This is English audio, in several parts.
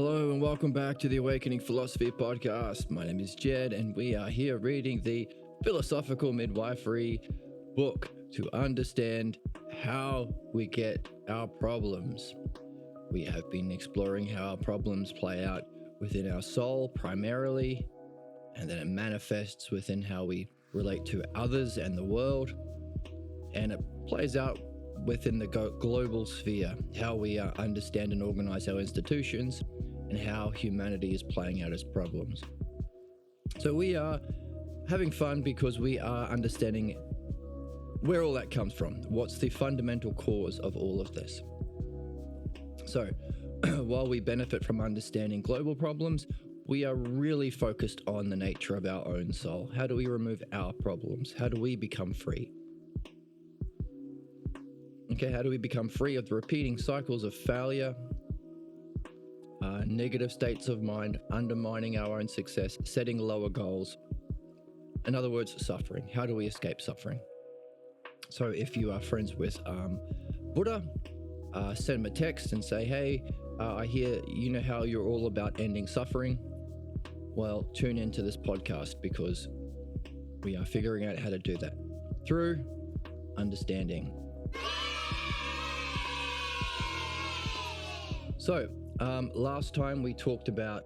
Hello and welcome back to the Awakening Philosophy Podcast. My name is Jed and we are here reading the Philosophical Midwifery book to understand how we get our problems. We have been exploring how our problems play out within our soul primarily, and then it manifests within how we relate to others and the world, and it plays out within the global sphere, how we understand and organize our institutions, and how humanity is playing out its problems. So we are having fun because we are understanding where all that comes from. What's the fundamental cause of all of this? So while we benefit from understanding global problems, we are really focused on the nature of our own soul. How do we remove our problems? How do we become free? Okay, how do we become free of the repeating cycles of failure, negative states of mind, undermining our own success, setting lower goals? In other words, suffering. How do we escape suffering? So if you are friends with Buddha, send him a text and say, hey, I hear you know how you're all about ending suffering. Well, tune into this podcast because we are figuring out how to do that through understanding. So, last time we talked about,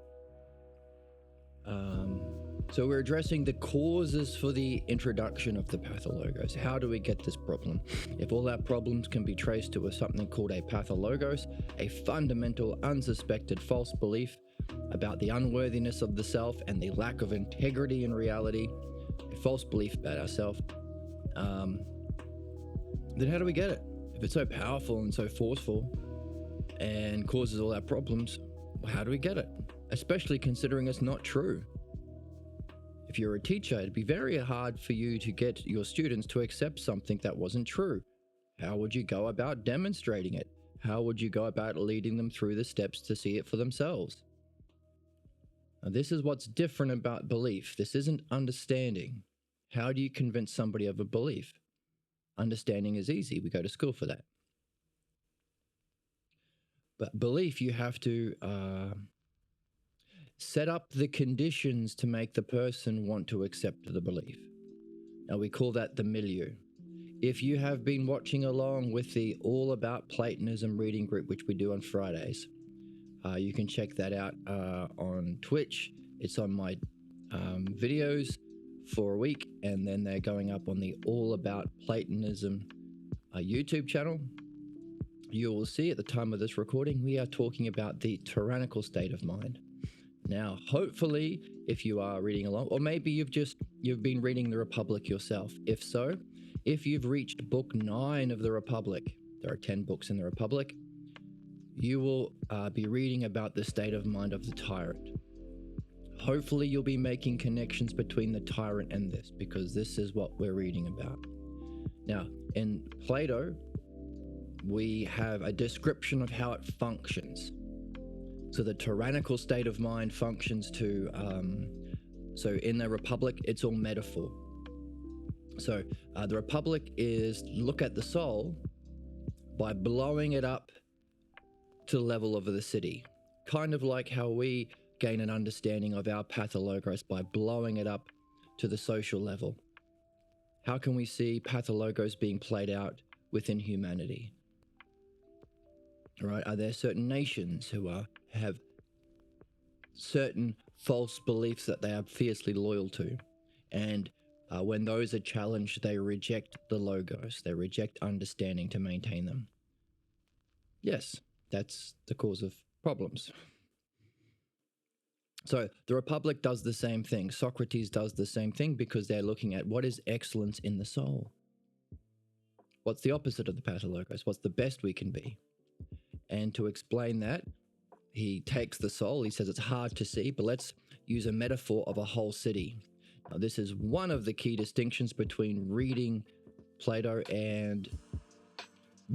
so we're addressing the causes for the introduction of the Pathologos. How do we get this problem? If all our problems can be traced to something called a Pathologos, a fundamental, unsuspected false belief about the unworthiness of the self and the lack of integrity in reality, a false belief about ourselves, then how do we get it? If it's so powerful and so forceful and causes all our problems, how do we get it? Especially considering it's not true. If you're a teacher, it'd be very hard for you to get your students to accept something that wasn't true. How would you go about demonstrating it? How would you go about leading them through the steps to see it for themselves? Now, this is what's different about belief. This isn't understanding. How do you convince somebody of a belief? Understanding is easy. We go to school for that. But belief, you have to set up the conditions to make the person want to accept the belief. Now, we call that the milieu. If you have been watching along with the All About Platonism reading group, which we do on Fridays, you can check that out on Twitch. It's on my videos for a week, and then they're going up on the All About Platonism YouTube channel. You will see at the time of this recording, we are talking about the tyrannical state of mind. Now, hopefully, if you are reading along, or maybe you've been reading The Republic yourself. If so, if you've reached book 9 of The Republic, there are 10 books in The Republic, you will be reading about the state of mind of the tyrant. Hopefully, you'll be making connections between the tyrant and this, because this is what we're reading about. Now, in Plato, we have a description of how it functions. So the tyrannical state of mind functions to, so in the Republic, it's all metaphor. So the Republic is look at the soul by blowing it up to the level of the city. Kind of like how we gain an understanding of our Pathologos by blowing it up to the social level. How can we see Pathologos being played out within humanity? Right? Are there certain nations who have certain false beliefs that they are fiercely loyal to? And when those are challenged, they reject the logos. They reject understanding to maintain them. Yes, that's the cause of problems. So the Republic does the same thing. Socrates does the same thing because they're looking at what is excellence in the soul. What's the opposite of the Pathologos? What's the best we can be? And to explain that, he takes the soul. He says it's hard to see, but let's use a metaphor of a whole city. Now, this is one of the key distinctions between reading Plato and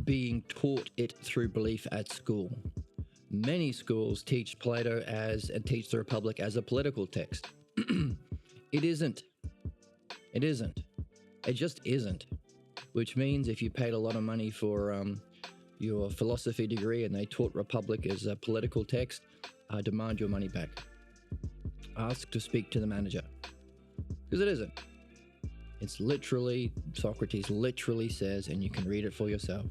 being taught it through belief at school. Many schools teach Plato and teach the Republic as a political text. It isn't. It isn't. It just isn't. Which means if you paid a lot of money for your philosophy degree and they taught Republic as a political text, demand your money back. Ask to speak to the manager. Because it isn't. It's literally, Socrates literally says, and you can read it for yourself,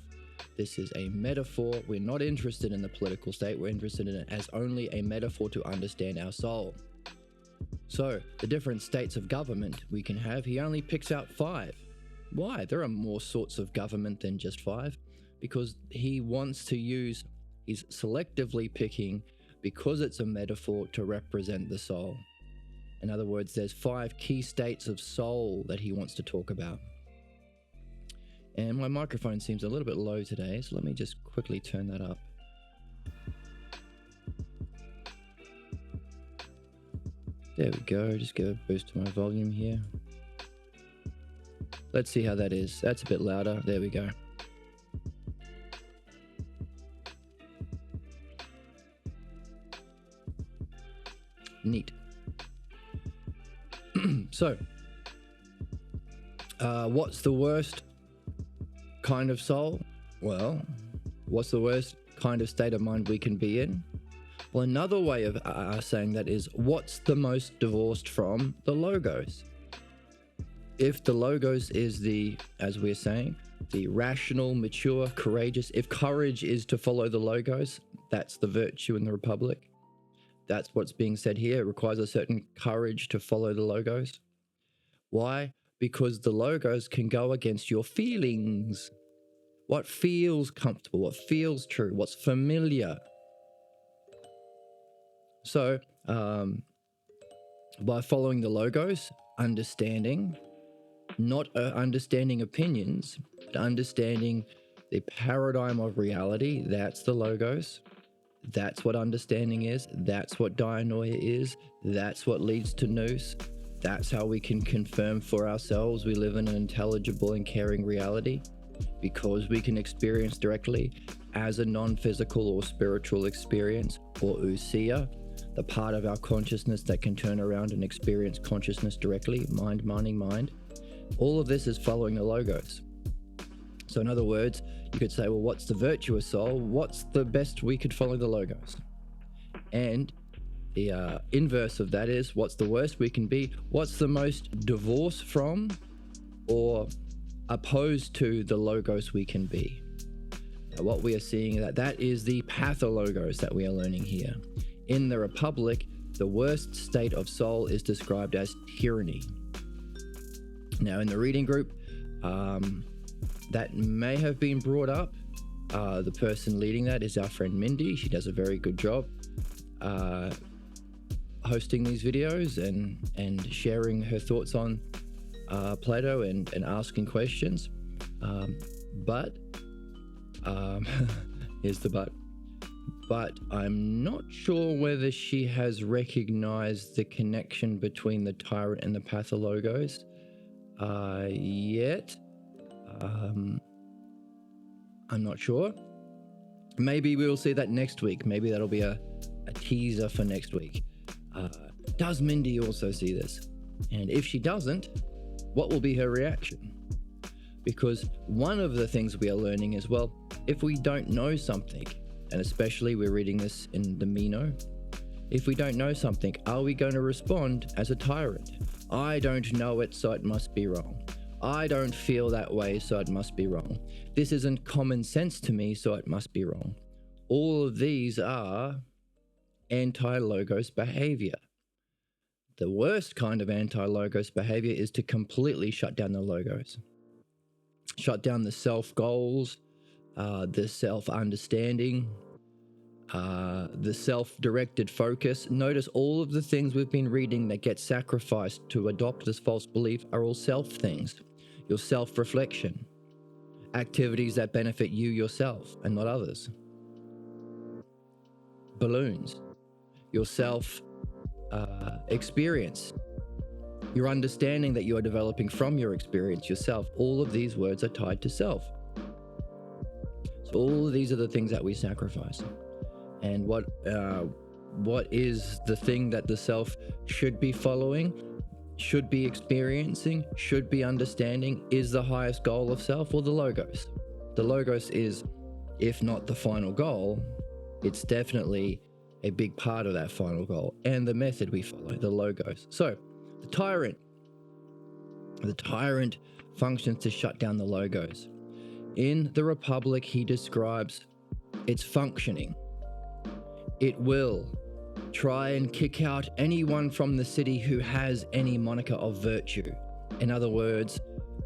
this is a metaphor. We're not interested in the political state. We're interested in it as only a metaphor to understand our soul. So the different states of government we can have, he only picks out 5. Why? There are more sorts of government than just 5. Because he wants to use, he's selectively picking, because it's a metaphor, to represent the soul. In other words, there's 5 key states of soul that he wants to talk about. And my microphone seems a little bit low today, so let me just quickly turn that up. There we go, just give a boost to my volume here. Let's see how that is. That's a bit louder. There we go. Neat. So, what's the worst kind of soul? Well, what's the worst kind of state of mind we can be in? Well, another way of saying that is, what's the most divorced from the logos? If the logos is the, as we're saying, the rational, mature, courageous, if courage is to follow the logos, that's the virtue in the Republic. That's what's being said here. It requires a certain courage to follow the logos. Why? Because the logos can go against your feelings. What feels comfortable, what feels true, what's familiar. So, by following the logos, understanding, not understanding opinions, but understanding the paradigm of reality, that's the logos. That's what understanding is. That's what dianoia is. That's what leads to nous. That's how we can confirm for ourselves we live in an intelligible and caring reality, because we can experience directly as a non-physical or spiritual experience, or ousia, the part of our consciousness that can turn around and experience consciousness directly, mind minding mind. All of this is following the logos. So in other words, you could say, well, what's the virtuous soul? What's the best we could follow the logos? And the inverse of that is, what's the worst we can be? What's the most divorced from or opposed to the logos we can be? Now, what we are seeing, that is the pathologos that we are learning here. In the Republic, the worst state of soul is described as tyranny. Now, in the reading group, that may have been brought up. The person leading that is our friend Mindy. She does a very good job hosting these videos and sharing her thoughts on Plato and asking questions. But here's the but. But I'm not sure whether she has recognized the connection between the tyrant and the pathologos yet. I'm not sure. Maybe we'll see that next week. Maybe that'll be a teaser for next week. Does Mindy also see this? And if she doesn't, what will be her reaction? Because one of the things we are learning is, well, if we don't know something, and especially we're reading this in the Meno, if we don't know something, are we going to respond as a tyrant? I don't know it, so it must be wrong. I don't feel that way, so it must be wrong. This isn't common sense to me, so it must be wrong. All of these are anti-logos behavior. The worst kind of anti-logos behavior is to completely shut down the logos. Shut down the self-goals, the self-understanding, the self-directed focus. Notice all of the things we've been reading that get sacrificed to adopt this false belief are all self things. Your self-reflection, activities that benefit you yourself and not others. Balloons, your self experience, your understanding that you are developing from your experience yourself. All of these words are tied to self. So all of these are the things that we sacrifice. And what is the thing that the self should be following, should be experiencing, should be understanding? Is the highest goal of self, or the logos? The logos is, if not the final goal, it's definitely a big part of that final goal, and the method we follow, the logos. So the tyrant functions to shut down the logos. In the Republic, he describes its functioning. It will try and kick out anyone from the city who has any moniker of virtue. In other words,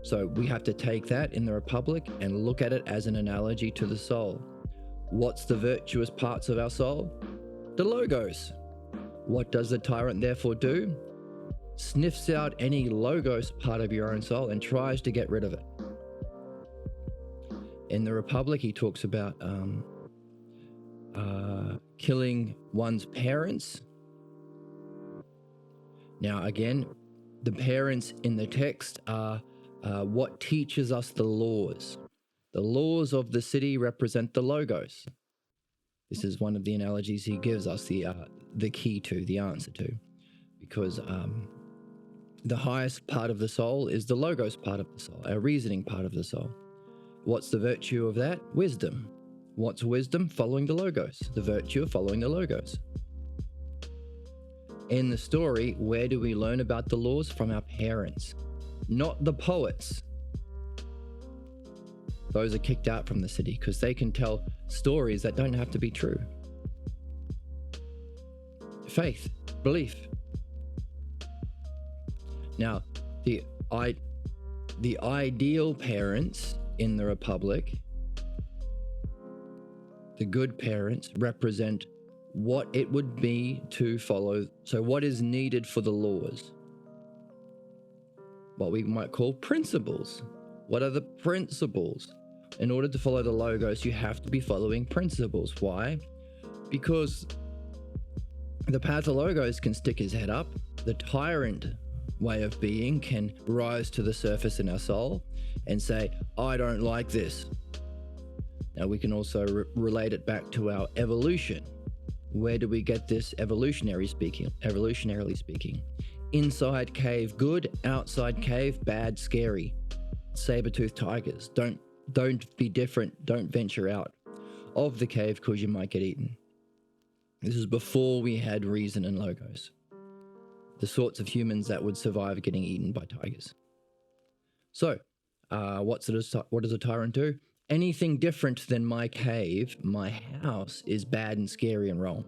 so we have to take that in the Republic and look at it as an analogy to the soul. What's the virtuous parts of our soul? The logos. What does the tyrant therefore do? Sniffs out any logos part of your own soul and tries to get rid of it. In the Republic, he talks about killing one's parents. Now, again, the parents in the text are what teaches us the laws. The laws of the city represent the logos. This is one of the analogies he gives us the key to, the answer to, because the highest part of the soul is the logos part of the soul, our reasoning part of the soul. What's the virtue of that? Wisdom. What's wisdom? Following the logos. The virtue of following the logos. In the story, where do we learn about the laws? From our parents, not the poets. Those are kicked out from the city because they can tell stories that don't have to be true. Faith, belief. Now, the ideal parents in the Republic, the good parents, represent what it would be to follow. So what is needed for the laws? What we might call principles. What are the principles? In order to follow the logos, you have to be following principles. Why? Because the Pathologos can stick his head up. The tyrant way of being can rise to the surface in our soul and say, I don't like this. Now we can also relate it back to our evolution. Where do we get this evolutionarily speaking? Inside cave good, outside cave bad, scary. Saber-toothed tigers. Don't be different. Don't venture out of the cave because you might get eaten. This is before we had reason and logos. The sorts of humans that would survive getting eaten by tigers. So, what does a tyrant do? Anything different than my cave, my house, is bad and scary and wrong.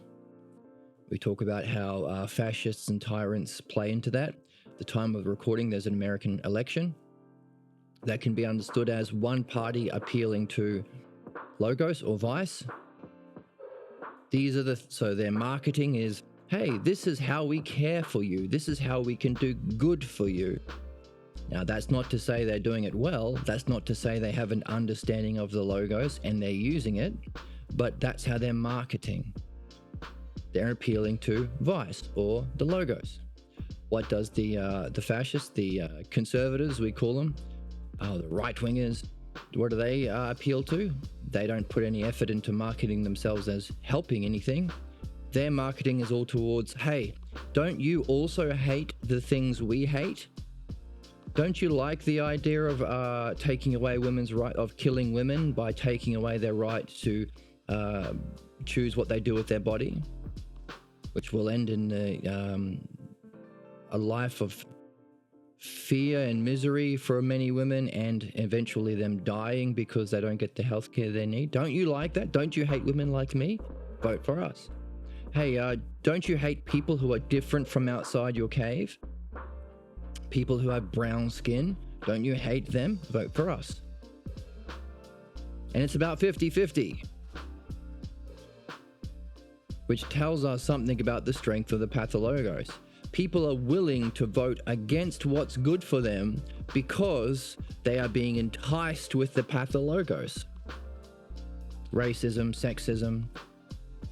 We talk about how fascists and tyrants play into that. At the time of recording, there's an American election. That can be understood as one party appealing to logos or vice. So their marketing is, hey, this is how we care for you. This is how we can do good for you. Now, that's not to say they're doing it well. That's not to say they have an understanding of the logos and they're using it, but that's how they're marketing. They're appealing to vice or the logos. What does the fascists, the conservatives, we call them, the right-wingers, what do they appeal to? They don't put any effort into marketing themselves as helping anything. Their marketing is all towards, hey, don't you also hate the things we hate? Don't you like the idea of taking away women's right of killing women by taking away their right to choose what they do with their body, which will end in a life of fear and misery for many women and eventually them dying because they don't get the healthcare they need? Don't you like that? Don't you hate women like me? Vote for us. Hey, don't you hate people who are different from outside your cave? People who have brown skin, don't you hate them? Vote for us. And it's about 50-50, which tells us something about the strength of the Pathologos. People are willing to vote against what's good for them because they are being enticed with the Pathologos. Racism, sexism.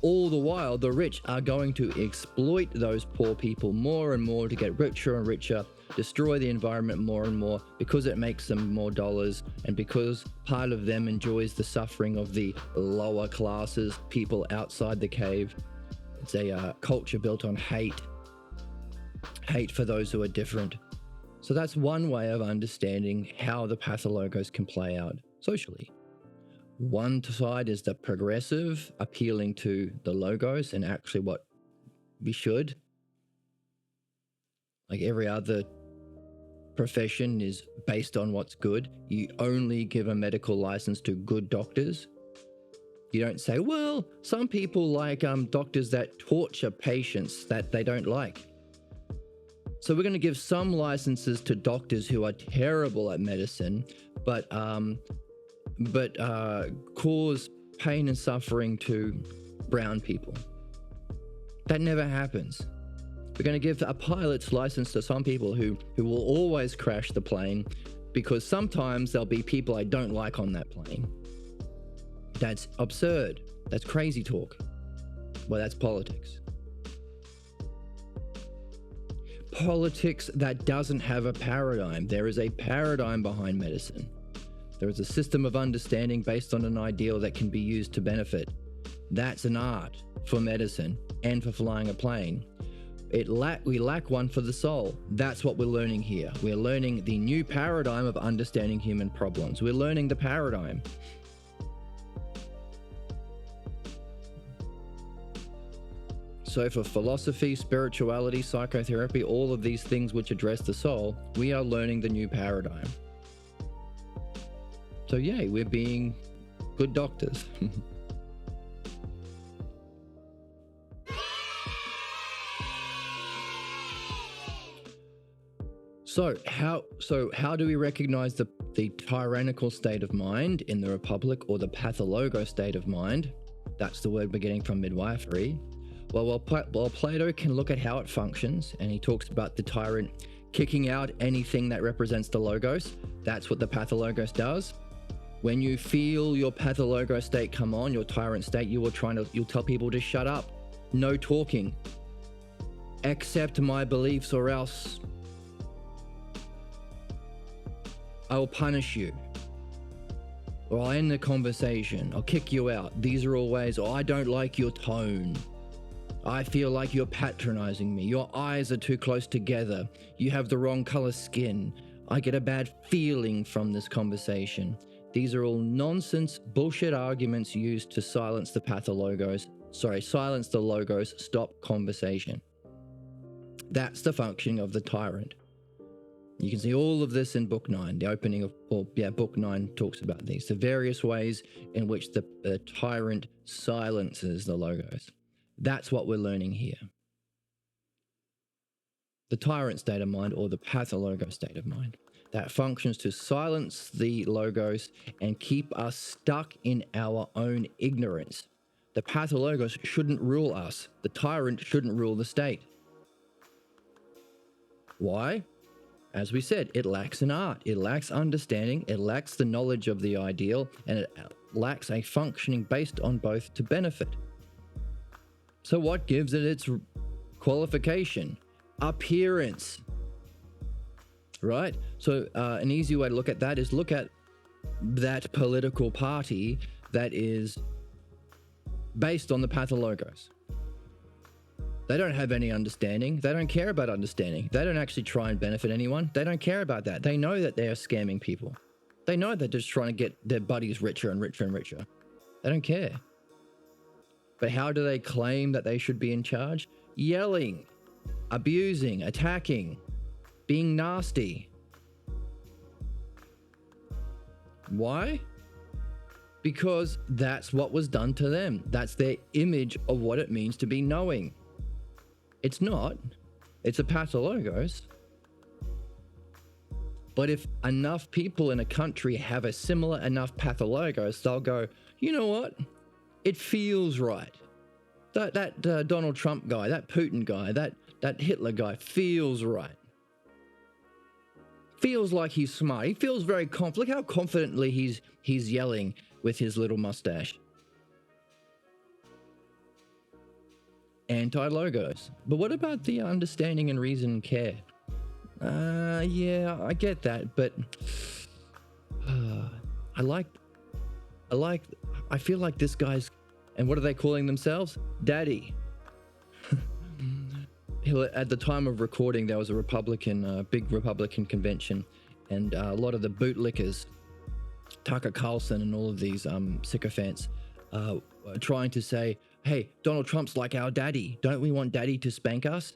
All the while, the rich are going to exploit those poor people more and more to get richer and richer, destroy the environment more and more because it makes them more dollars and because part of them enjoys the suffering of the lower classes, people outside the cave. It's a culture built on hate for those who are different. So that's one way of understanding how the Pathologos can play out socially. One side is the progressive, appealing to the logos and actually what we should. Like every other profession is based on what's good. You only give a medical license to good doctors. You don't say, well, some people like doctors that torture patients that they don't like. So we're going to give some licenses to doctors who are terrible at medicine, but cause pain and suffering to brown people. That never happens. We're going to give a pilot's license to some people who will always crash the plane, because sometimes there'll be people I don't like on that plane. That's absurd. That's crazy talk. Well, that's politics. Politics that doesn't have a paradigm. There is a paradigm behind medicine. There is a system of understanding based on an ideal that can be used to benefit. That's an art for medicine and for flying a plane. We lack one for the soul. That's what we're learning here. We're learning the new paradigm of understanding human problems. We're learning the paradigm. So for philosophy, spirituality, psychotherapy, all of these things which address the soul, we are learning the new paradigm. So yay, we're being good doctors. So how do we recognize the tyrannical state of mind in the Republic, or the pathologos state of mind? That's the word we're getting from Midwifery. Well, while Plato can look at how it functions, and he talks about the tyrant kicking out anything that represents the logos, that's what the pathologos does. When you feel your pathologos state come on, your tyrant state, you'll tell people to shut up, no talking, accept my beliefs or else I will punish you, or I'll end the conversation, I'll kick you out. These are all ways, or I don't like your tone. I feel like you're patronizing me. Your eyes are too close together. You have the wrong color skin. I get a bad feeling from this conversation. These are all nonsense, bullshit arguments used to silence the silence the logos, stop conversation. That's the functioning of the tyrant. You can see all of this in Book 9, the opening of, Book 9 talks about these, the various ways in which the tyrant silences the logos. That's what we're learning here. The tyrant state of mind, or the pathologos state of mind, that functions to silence the logos and keep us stuck in our own ignorance. The pathologos shouldn't rule us. The tyrant shouldn't rule the state. Why? As we said, it lacks an art, it lacks understanding, it lacks the knowledge of the ideal, and it lacks a functioning based on both to benefit. So what gives it its qualification? Appearance. Right? So an easy way to look at that is look at that political party that is based on the pathologos. They don't have any understanding. They don't care about understanding. They don't actually try and benefit anyone. They don't care about that. They know that they are scamming people. They know they're just trying to get their buddies richer and richer and richer. They don't care. But how do they claim that they should be in charge? Yelling, abusing, attacking, being nasty. Why? Because that's what was done to them. That's their image of what it means to be knowing. It's not. It's a pathologos. But if enough people in a country have a similar enough pathologos, they'll go, you know what? It feels right. That Donald Trump guy, that Putin guy, that Hitler guy feels right. Feels like he's smart. He feels very confident. Look how confidently he's yelling with his little mustache. Anti-logos. But what about the understanding and reason and care? Yeah, I get that, but I feel like this guy's, and what are they calling themselves? Daddy. At the time of recording, there was a big Republican convention, and a lot of the bootlickers Tucker Carlson and all of these sycophants trying to say, hey, Donald Trump's like our daddy. Don't we want daddy to spank us?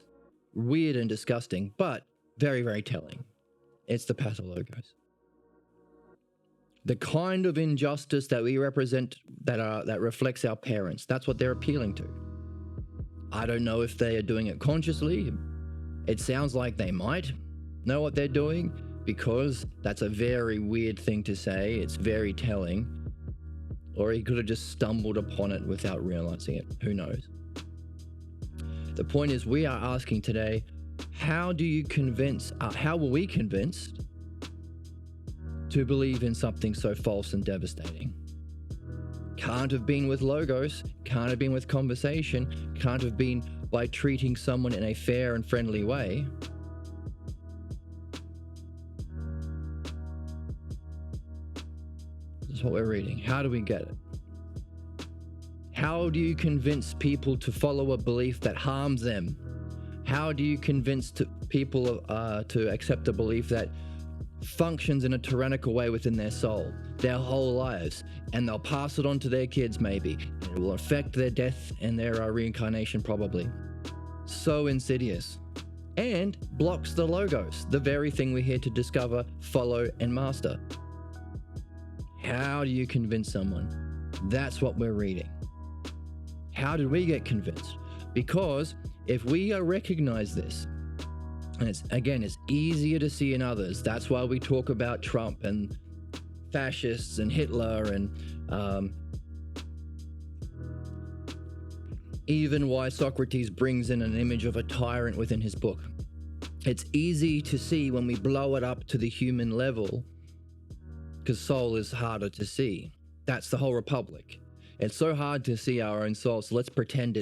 Weird and disgusting, but very, very telling. It's the Pathologos. The kind of injustice that we represent that reflects our parents. That's what they're appealing to. I don't know if they are doing it consciously. It sounds like they might know what they're doing, because that's a very weird thing to say. It's very telling. Or he could have just stumbled upon it without realizing it. Who knows? The point is, we are asking today, how were we convinced to believe in something so false and devastating? Can't have been with logos, can't have been with conversation, can't have been by treating someone in a fair and friendly way. This is what we're reading. How do we get it? How do you convince people to follow a belief that harms them? How do you convince people to accept a belief that functions in a tyrannical way within their soul, their whole lives, and they'll pass it on to their kids maybe, and it will affect their death and their reincarnation probably? So insidious. And blocks the logos, the very thing we're here to discover, follow, and master. How do you convince someone? That's what we're reading. How did we get convinced? Because if we recognize this, and it's easier to see in others. That's why we talk about Trump and fascists and Hitler, and even why Socrates brings in an image of a tyrant within his book. It's easy to see when we blow it up to the human level, because soul is harder to see. That's the whole Republic. It's so hard to see our own soul, so let's pretend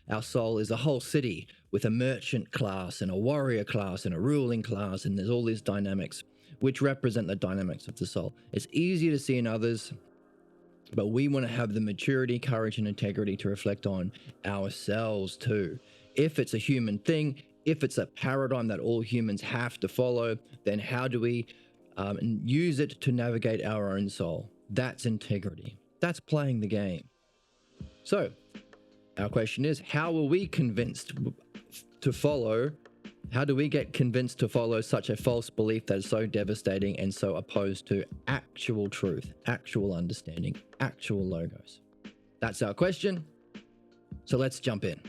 our soul is a whole city with a merchant class and a warrior class and a ruling class, and there's all these dynamics which represent the dynamics of the soul. It's easier to see in others, but we want to have the maturity, courage, and integrity to reflect on ourselves too. If it's a human thing, if it's a paradigm that all humans have to follow, then how do we use it to navigate our own soul? That's integrity. That's playing the game. So our question is, how were we convinced to follow? How do we get convinced to follow such a false belief that is so devastating and so opposed to actual truth, actual understanding, actual logos? That's our question. So let's jump in.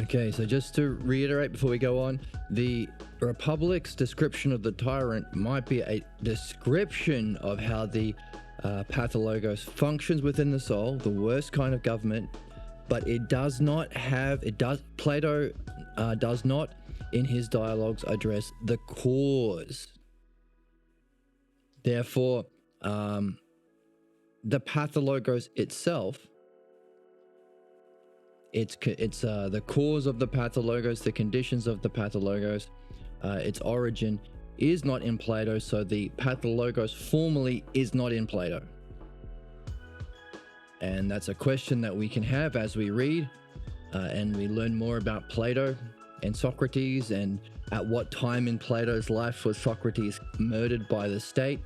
Okay, so just to reiterate before we go on, the Republic's description of the tyrant might be a description of how the Pathologos functions within the soul, the worst kind of government, but Plato does not in his dialogues address the cause. Therefore, the Pathologos itself, it's the cause of the Pathologos, the conditions of the Pathologos, its origin is not in Plato, so the Pathologos formally is not in Plato. And that's a question that we can have as we read and we learn more about Plato and Socrates, and at what time in Plato's life was Socrates murdered by the state,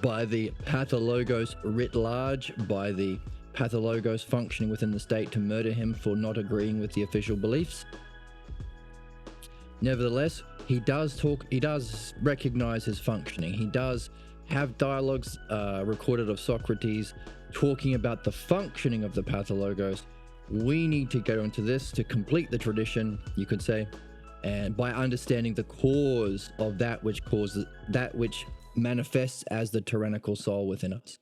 by the Pathologos writ large, by the Pathologos functioning within the state to murder him for not agreeing with the official beliefs. Nevertheless, he does recognize his functioning. He does have dialogues recorded of Socrates talking about the functioning of the Pathologos. We need to go into this to complete the tradition, you could say, and by understanding the cause of that which manifests as the tyrannical soul within us.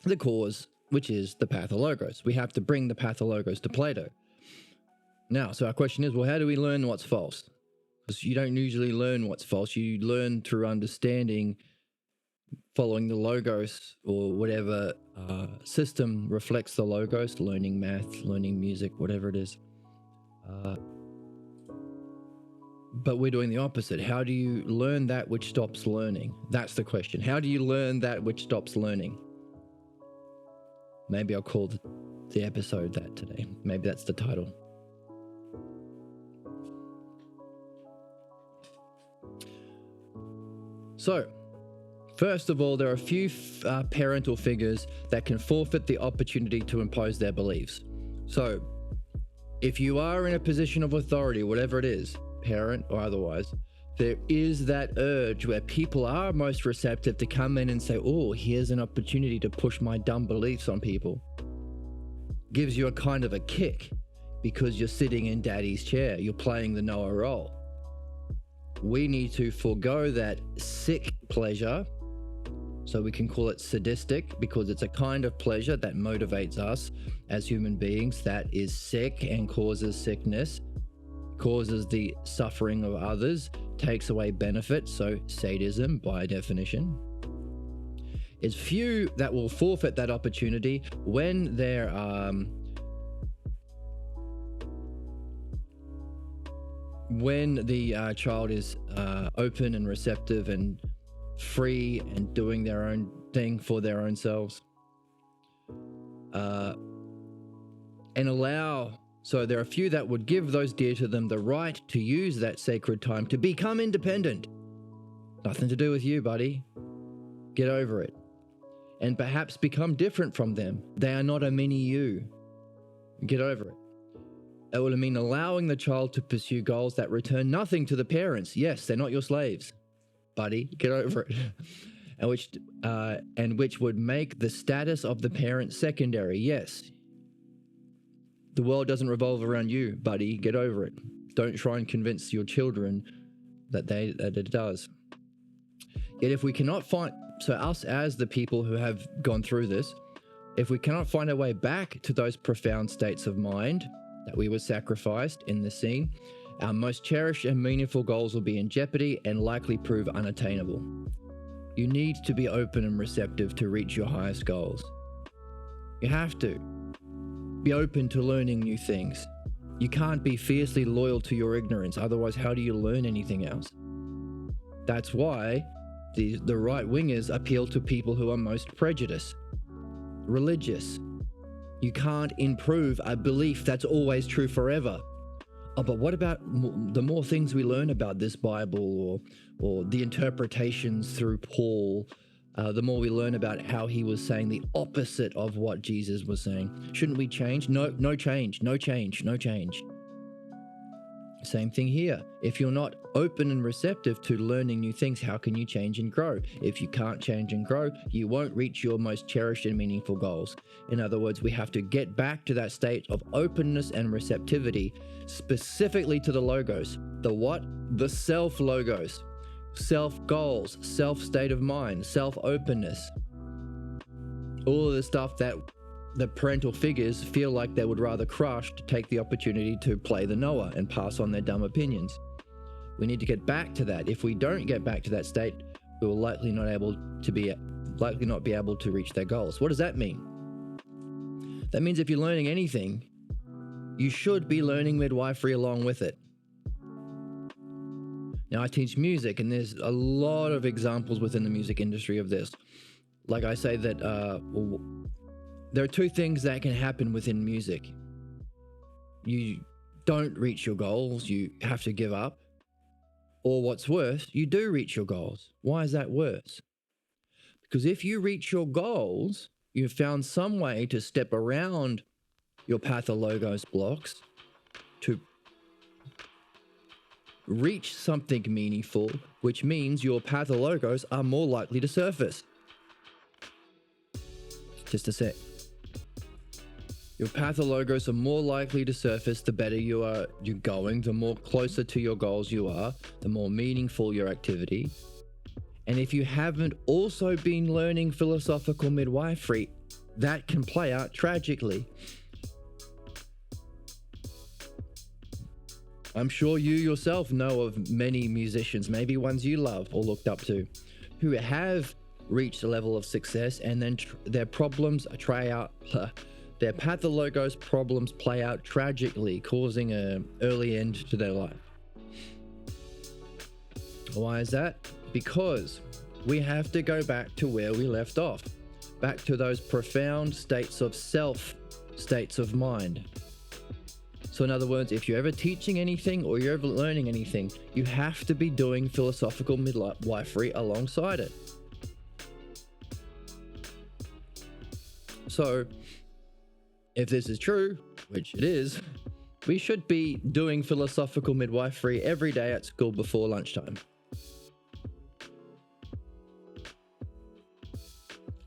The cause, which is the Pathologos. We have to bring the Pathologos to Plato. Now, so our question is, well, how do we learn what's false? Because you don't usually learn what's false. You learn through understanding, following the logos, or whatever system reflects the logos, learning math, learning music, whatever it is. But we're doing the opposite. How do you learn that which stops learning? That's the question. How do you learn that which stops learning? Maybe I'll call the episode that today. Maybe that's the title. So, first of all, there are a few parental figures that can forfeit the opportunity to impose their beliefs. So, if you are in a position of authority, whatever it is, parent or otherwise, there is that urge where people are most receptive to come in and say, oh, here's an opportunity to push my dumb beliefs on people. Gives you a kind of a kick because you're sitting in daddy's chair. You're playing the Noah role. We need to forego that sick pleasure. So we can call it sadistic because it's a kind of pleasure that motivates us as human beings that is sick and causes sickness, causes the suffering of others, takes away benefit. So sadism by definition. It's few that will forfeit that opportunity when they're when the child is open and receptive and free and doing their own thing for their own selves, and allow. So there are a few that would give those dear to them the right to use that sacred time to become independent. Nothing to do with you, buddy. Get over it. And perhaps become different from them. They are not a mini you. Get over it. It will mean allowing the child to pursue goals that return nothing to the parents. Yes, they're not your slaves, buddy. Get over it. And which would make the status of the parent secondary. Yes. The world doesn't revolve around you, buddy. Get over it. Don't try and convince your children that it does. Yet if we cannot find, so us as the people who have gone through this, if we cannot find our way back to those profound states of mind that we were sacrificed in the scene, our most cherished and meaningful goals will be in jeopardy and likely prove unattainable. You need to be open and receptive to reach your highest goals. You have to. Be open to learning new things. You can't be fiercely loyal to your ignorance, otherwise how do you learn anything else? That's why the right-wingers appeal to people who are most prejudiced, religious. You can't improve a belief that's always true forever. Oh, but what about the more things we learn about this Bible or the interpretations through Paul, the more we learn about how he was saying the opposite of what Jesus was saying. Shouldn't we change? No change, no change, no change. Same thing here. If you're not open and receptive to learning new things, how can you change and grow? If you can't change and grow, you won't reach your most cherished and meaningful goals. In other words, we have to get back to that state of openness and receptivity, specifically to the logos. The what? The self-logos. Self-goals, self-state of mind, self-openness. All of the stuff that the parental figures feel like they would rather crush to take the opportunity to play the Noah and pass on their dumb opinions. We need to get back to that. If we don't get back to that state, we will likely not be able to reach their goals. What does that mean? That means if you're learning anything, you should be learning midwifery along with it. Now, I teach music, and there's a lot of examples within the music industry of this. Like I say that there are two things that can happen within music. You don't reach your goals, you have to give up. Or what's worse, you do reach your goals. Why is that worse? Because if you reach your goals, you've found some way to step around your Pathologos blocks to reach something meaningful, which means your Pathologos are more likely to surface. Just a sec. Your Pathologos are more likely to surface the better you're going, the more closer to your goals you are, the more meaningful your activity. And if you haven't also been learning philosophical midwifery, that can play out tragically. I'm sure you yourself know of many musicians, maybe ones you love or looked up to, who have reached a level of success and then their Pathologos problems play out tragically, causing an early end to their life. Why is that? Because we have to go back to where we left off. back to those profound states of self, states of mind. So in other words, if you're ever teaching anything or you're ever learning anything, you have to be doing philosophical midwifery alongside it. So if this is true, which it is, we should be doing philosophical midwifery every day at school before lunchtime.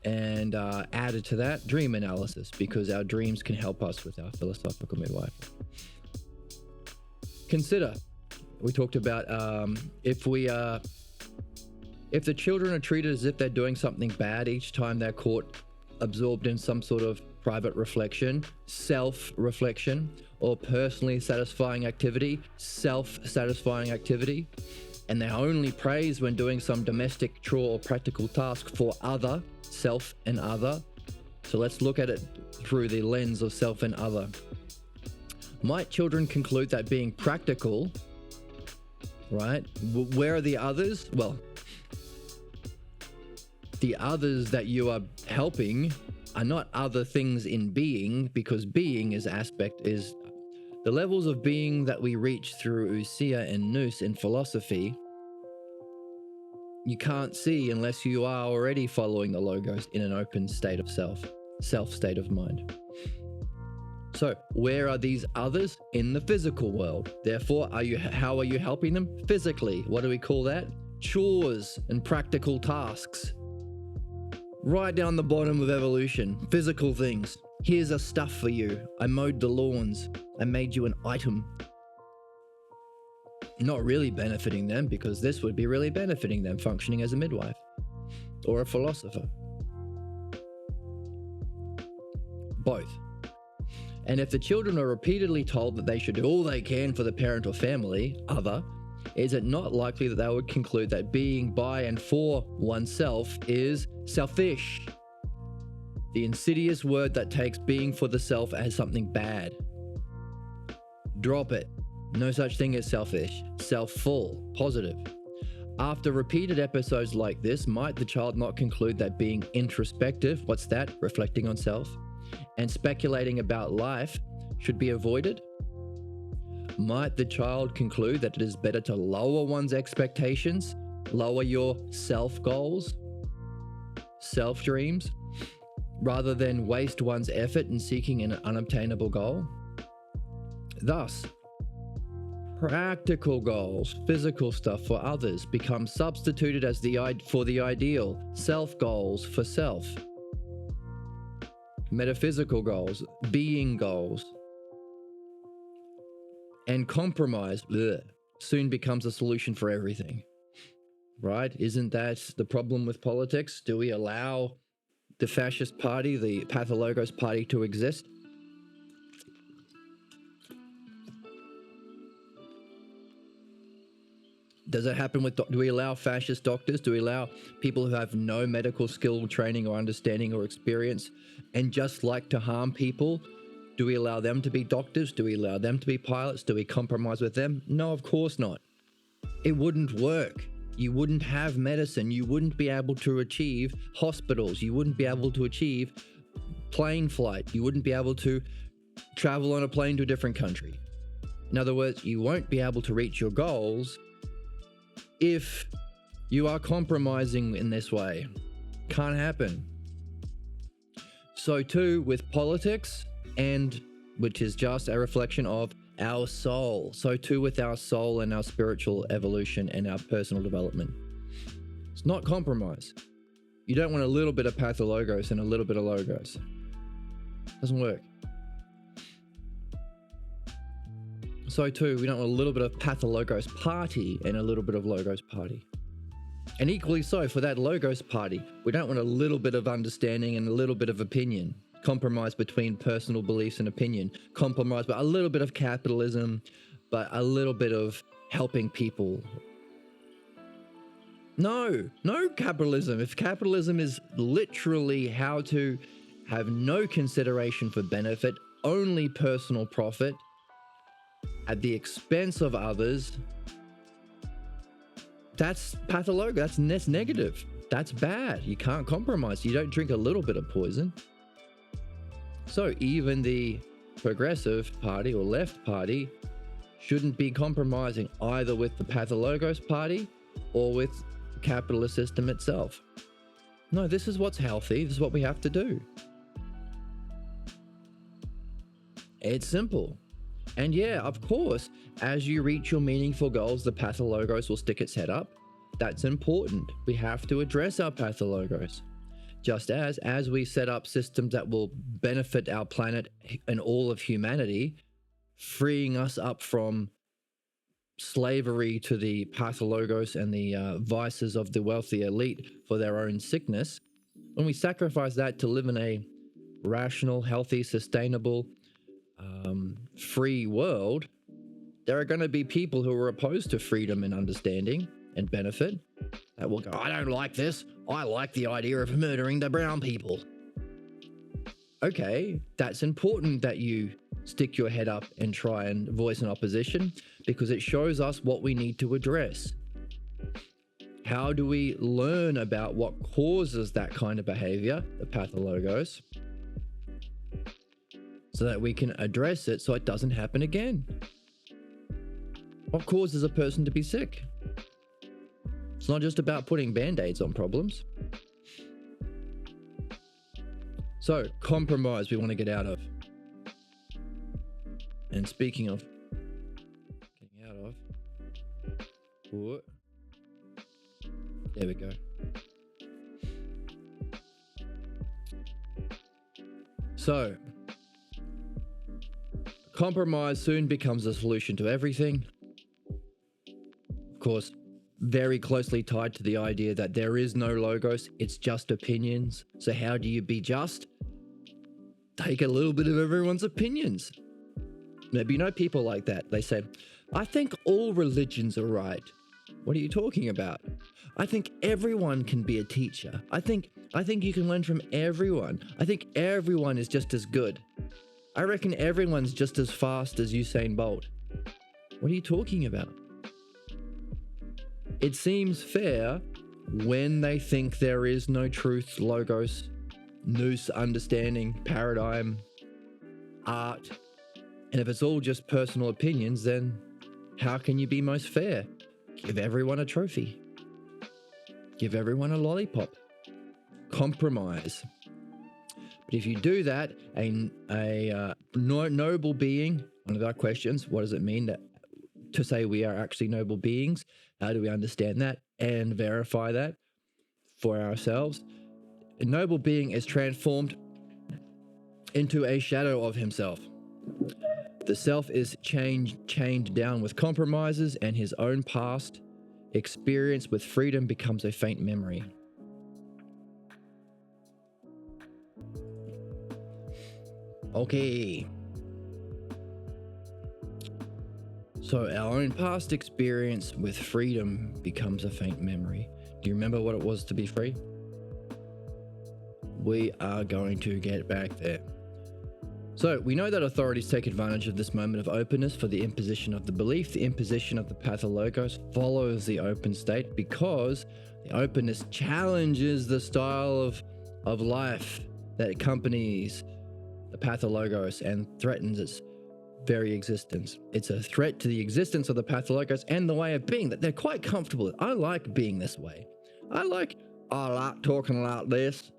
And added to that, dream analysis, because our dreams can help us with our philosophical midwifery. Consider, we talked about if the children are treated as if they're doing something bad each time they're caught absorbed in some sort of private reflection, self-reflection, or personally satisfying activity, self-satisfying activity, and they're only praised when doing some domestic chore or practical task for other, self and other. So let's look at it through the lens of self and other. Might children conclude that being practical, right? Where are the others? Well, the others that you are helping are not other things in being, because being is the levels of being that we reach through ousia and nous in philosophy. You can't see unless you are already following the logos in an open state of self state of mind. So where are these others? In the physical world. Therefore, how are you helping them? Physically. What do we call that? Chores and practical tasks. Right down the bottom of evolution, physical things. Here's a stuff for you. I mowed the lawns. I made you an item. Not really benefiting them, because this would be really benefiting them, functioning as a midwife or a philosopher. Both. And if the children are repeatedly told that they should do all they can for the parent or family, other, is it not likely that they would conclude that being by and for oneself is selfish? The insidious word that takes being for the self as something bad. Drop it. No such thing as selfish. Self-full, positive. After repeated episodes like this, might the child not conclude that being introspective, what's that? Reflecting on self, and speculating about life should be avoided? Might the child conclude that it is better to lower one's expectations, lower your self-goals, self-dreams, rather than waste one's effort in seeking an unobtainable goal? Thus, practical goals, physical stuff for others, become substituted as for the ideal, self-goals for self. Metaphysical goals, being goals, and compromise soon becomes a solution for everything, right? Isn't that the problem with politics? Do we allow the fascist party, the Pathologos party, to exist? Does it happen with, do we allow fascist doctors? Do we allow people who have no medical skill, training or understanding or experience and just like to harm people? Do we allow them to be doctors? Do we allow them to be pilots? Do we compromise with them? No, of course not. It wouldn't work. You wouldn't have medicine. You wouldn't be able to achieve hospitals. You wouldn't be able to achieve plane flight. You wouldn't be able to travel on a plane to a different country. In other words, you won't be able to reach your goals if you are compromising in this way. Can't happen. So too with politics, and which is just a reflection of our soul. So too with our soul and our spiritual evolution and our personal development. It's not compromise. You don't want a little bit of pathologos and a little bit of logos. Doesn't work. So too, we don't want a little bit of pathologos party and a little bit of logos party. And equally so for that logos party, we don't want a little bit of understanding and a little bit of opinion. Compromise between personal beliefs and opinion. Compromise, but a little bit of capitalism, but a little bit of helping people. No capitalism. If capitalism is literally how to have no consideration for benefit, only personal profit, at the expense of others, that's pathological. That's negative. That's bad. You can't compromise. You don't drink a little bit of poison. So even the Progressive Party or Left Party shouldn't be compromising either with the Pathologos Party or with the capitalist system itself. No, this is what's healthy. This is what we have to do. It's simple. And yeah, of course, as you reach your meaningful goals, the Pathologos will stick its head up. That's important. We have to address our Pathologos. Just as we set up systems that will benefit our planet and all of humanity, freeing us up from slavery to the Pathologos and the vices of the wealthy elite for their own sickness, when we sacrifice that to live in a rational, healthy, sustainable, free world, there are going to be people who are opposed to freedom and understanding and benefit that will go, I don't like this. I like the idea of murdering the brown people. Okay, that's important that you stick your head up and try and voice an opposition, because it shows us what we need to address. How do we learn about what causes that kind of behavior, the Pathologos, so that we can address it so it doesn't happen again? What causes a person to be sick? It's not just about putting band-aids on problems. So, compromise we want to get out of. And speaking of getting out of, there we go. So, compromise soon becomes a solution to everything. Of course, very closely tied to the idea that there is no logos, it's just opinions. So how do you be just? Take a little bit of everyone's opinions. Maybe you know people like that. They say, I think all religions are right. What are you talking about? I think everyone can be a teacher. I think you can learn from everyone. I think everyone is just as good. I reckon everyone's just as fast as Usain Bolt. What are you talking about? It seems fair when they think there is no truth, logos, nous, understanding, paradigm, art. And if it's all just personal opinions, then how can you be most fair? Give everyone a trophy. Give everyone a lollipop. Compromise. But if you do that, a noble being, one of our questions, what does it mean to say we are actually noble beings? How do we understand that and verify that for ourselves? A noble being is transformed into a shadow of himself. The self is chained down with compromises, and his own past experience with freedom becomes a faint memory. Okay. So our own past experience with freedom becomes a faint memory. Do you remember what it was to be free? We are going to get back there. So we know that authorities take advantage of this moment of openness for the imposition of the belief. The imposition of the Pathologos follows the open state because the openness challenges the style of life that accompanies the Pathologos and threatens its very existence. It's a threat to the existence of the Pathologos and the way of being that they're quite comfortable with. I like being this way. I like talking like this.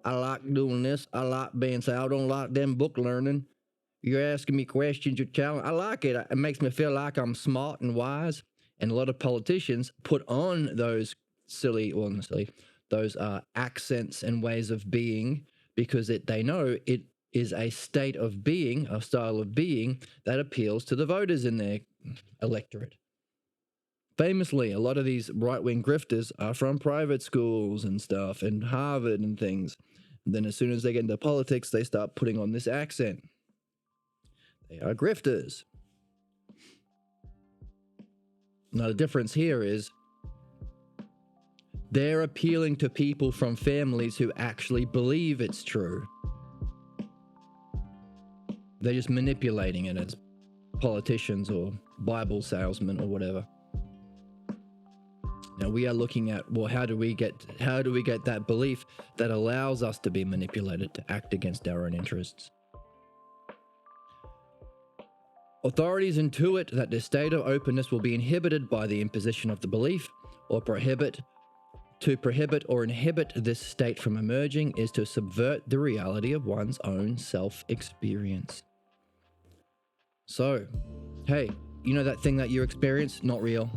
I like doing this. I like being so. I don't like them book learning. You're asking me questions, you're challenging. I like it. It makes me feel like I'm smart and wise. And a lot of politicians put on those those accents and ways of being because they know it is a state of being, a style of being that appeals to the voters in their electorate. Famously, a lot of these right-wing grifters are from private schools and stuff, and Harvard and things. And then as soon as they get into politics, they start putting on this accent. They are grifters. Now, the difference here is they're appealing to people from families who actually believe it's true. They're just manipulating it as politicians or Bible salesmen or whatever. Now we are looking at, well, how do we get that belief that allows us to be manipulated to act against our own interests? Authorities intuit that this state of openness will be inhibited by the imposition of the belief, or to prohibit or inhibit this state from emerging is to subvert the reality of one's own self-experience. So, hey, you know that thing that you experience? Not real.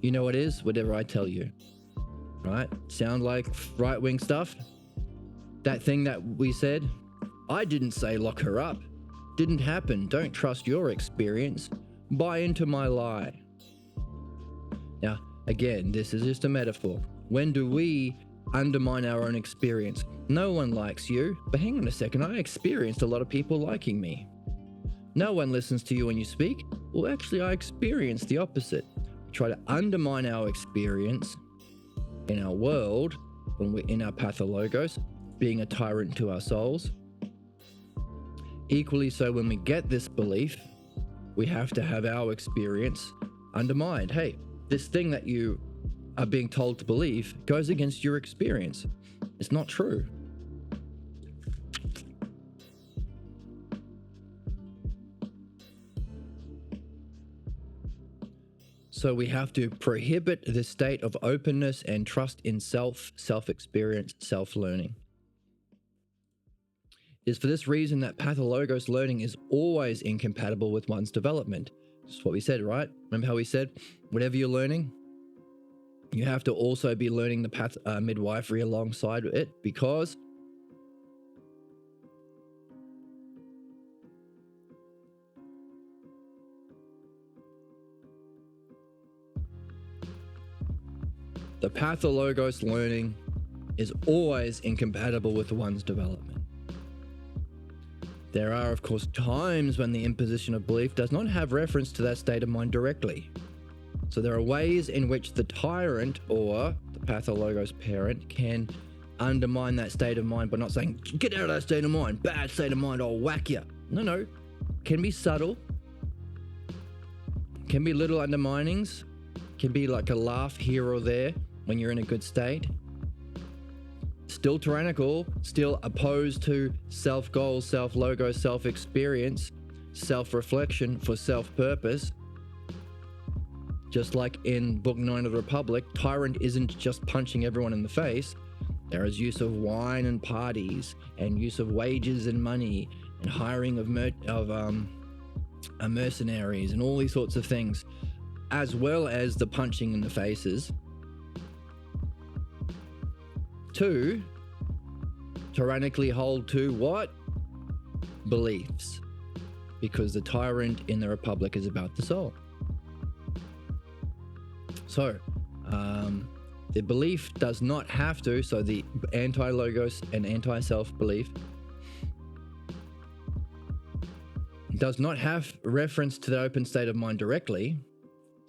You know what is? Whatever I tell you. Right? Sound like right-wing stuff? That thing that we said? I didn't say lock her up. Didn't happen. Don't trust your experience. Buy into my lie. Now, again, this is just a metaphor. When do we undermine our own experience? No one likes you, but hang on a second, I experienced a lot of people liking me. No one listens to you when you speak. Well, actually, I experienced the opposite. We try to undermine our experience in our world, when we're in our pathologos, being a tyrant to our souls. Equally so, when we get this belief, we have to have our experience undermined. Hey, this thing that you are being told to believe goes against your experience. It's not true. So we have to prohibit this state of openness and trust in self-experience, self-learning. It is for this reason that pathologos learning is always incompatible with one's development. That's what we said, right? Remember how we said, whatever you're learning, you have to also be learning the midwifery alongside it, because the pathologos learning is always incompatible with one's development. There are, of course, times when the imposition of belief does not have reference to that state of mind directly. So there are ways in which the tyrant or the pathologos parent can undermine that state of mind by not saying, get out of that state of mind, bad state of mind, I'll whack you. No. Can be subtle. Can be little underminings. Can be like a laugh here or there when you're in a good state. Still tyrannical, still opposed to self-goals, self-logos, self-experience, self-reflection for self-purpose. Just like in Book 9 of the Republic, tyrant isn't just punching everyone in the face. There is use of wine and parties, and use of wages and money, and hiring of mercenaries, and all these sorts of things, as well as the punching in the faces. To tyrannically hold to what? Beliefs. Because the tyrant in the Republic is about the soul. So, the belief does not have to, so the anti-logos and anti-self belief does not have reference to the open state of mind directly,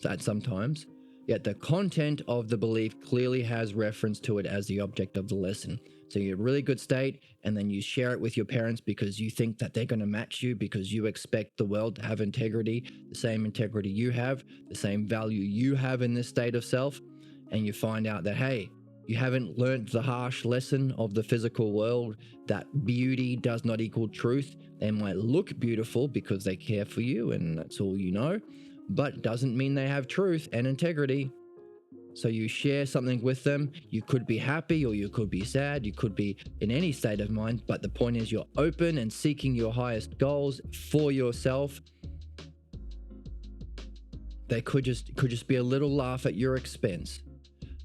at sometimes, yet the content of the belief clearly has reference to it as the object of the lesson. So you're in a really good state, and then you share it with your parents because you think that they're going to match you, because you expect the world to have integrity, the same integrity you have, the same value you have in this state of self. And you find out that, hey, you haven't learnt the harsh lesson of the physical world, that beauty does not equal truth. They might look beautiful because they care for you and that's all you know, but doesn't mean they have truth and integrity. So you share something with them. You could be happy or you could be sad. You could be in any state of mind. But the point is, you're open and seeking your highest goals for yourself. They could just be a little laugh at your expense.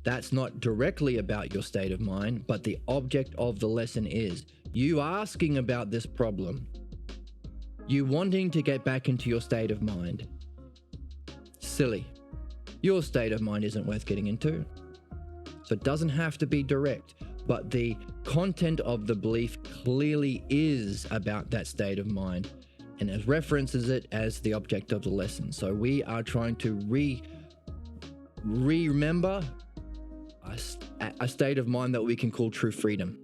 That's not directly about your state of mind, but the object of the lesson is you asking about this problem. You wanting to get back into your state of mind. Silly. Your state of mind isn't worth getting into. So it doesn't have to be direct, but the content of the belief clearly is about that state of mind, and it references it as the object of the lesson. So we are trying to remember a state of mind that we can call true freedom.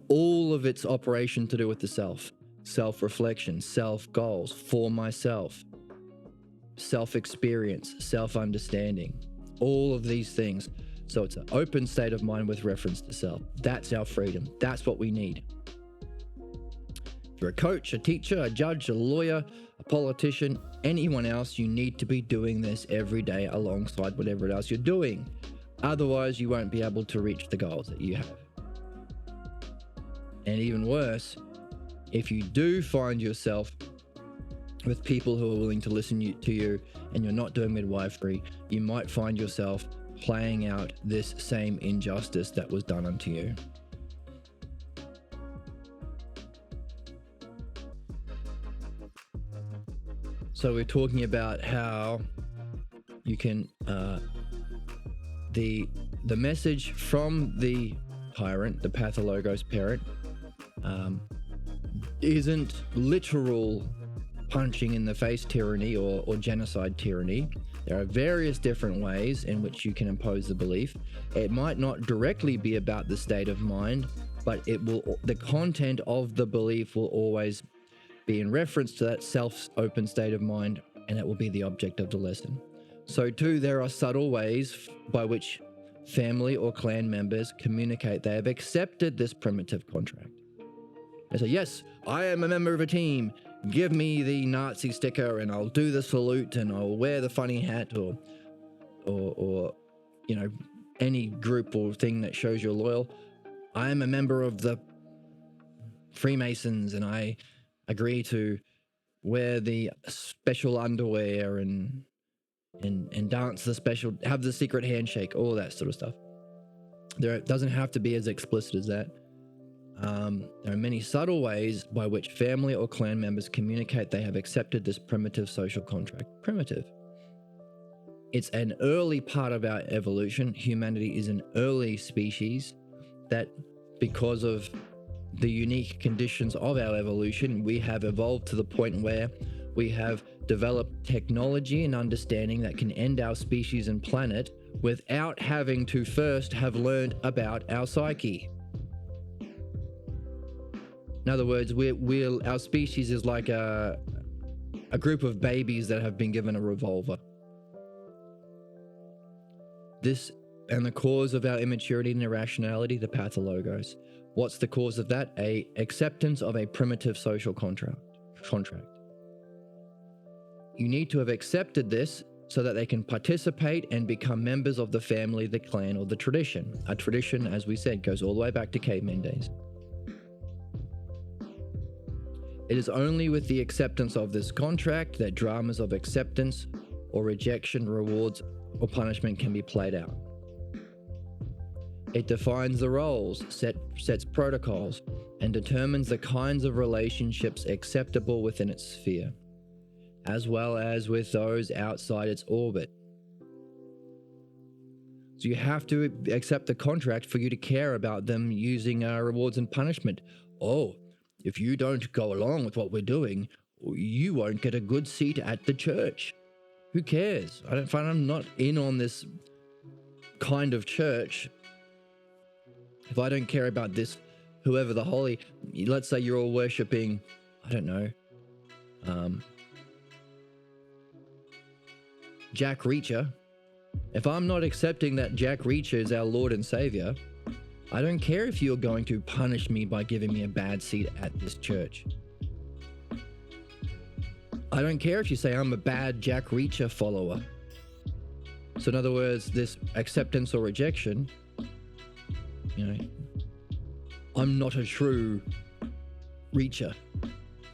All of its operation to do with the self, self-reflection, self-goals, for myself, self-experience, self-understanding, all of these things. So it's an open state of mind with reference to self. That's our freedom. That's what we need. If you're a coach, a teacher, a judge, a lawyer, a politician, anyone else, you need to be doing this every day alongside whatever else you're doing. Otherwise, you won't be able to reach the goals that you have. And even worse, if you do find yourself with people who are willing to listen to you and you're not doing midwifery, you might find yourself playing out this same injustice that was done unto you. So we're talking about how you can, the message from the tyrant, the Pathologos parent, isn't literal punching in the face tyranny or genocide tyranny. There are various different ways in which you can impose the belief. It might not directly be about the state of mind, but the content of the belief will always be in reference to that self-open state of mind, and that will be the object of the lesson. So too, there are subtle ways by which family or clan members communicate they have accepted this primitive contract. They say, yes, I am a member of a team. Give me the Nazi sticker and I'll do the salute and I'll wear the funny hat or you know, any group or thing that shows you're loyal. I am a member of the Freemasons and I agree to wear the special underwear and dance the special, have the secret handshake, all that sort of stuff. It doesn't have to be as explicit as that. There are many subtle ways by which family or clan members communicate they have accepted this primitive social contract. Primitive. It's an early part of our evolution. Humanity is an early species that, because of the unique conditions of our evolution, we have evolved to the point where we have developed technology and understanding that can end our species and planet without having to first have learned about our psyche. In other words, our species is like a group of babies that have been given a revolver. This and the cause of our immaturity and irrationality, the pathologos. What's the cause of that? A acceptance of a primitive social contract. You need to have accepted this so that they can participate and become members of the family, the clan, or the tradition. A tradition, as we said, goes all the way back to caveman days. It is only with the acceptance of this contract that dramas of acceptance or rejection, rewards, or punishment can be played out. It defines the roles, sets protocols, and determines the kinds of relationships acceptable within its sphere, as well as with those outside its orbit. So you have to accept the contract for you to care about them using rewards and punishment. Oh, if you don't go along with what we're doing, you won't get a good seat at the church. Who cares? I'm not in on this kind of church. If I don't care about this, whoever the holy, let's say you're all worshipping, I don't know, Jack Reacher. If I'm not accepting that Jack Reacher is our Lord and Savior, I don't care if you're going to punish me by giving me a bad seat at this church. I don't care if you say I'm a bad Jack Reacher follower. So in other words, this acceptance or rejection, I'm not a true Reacher,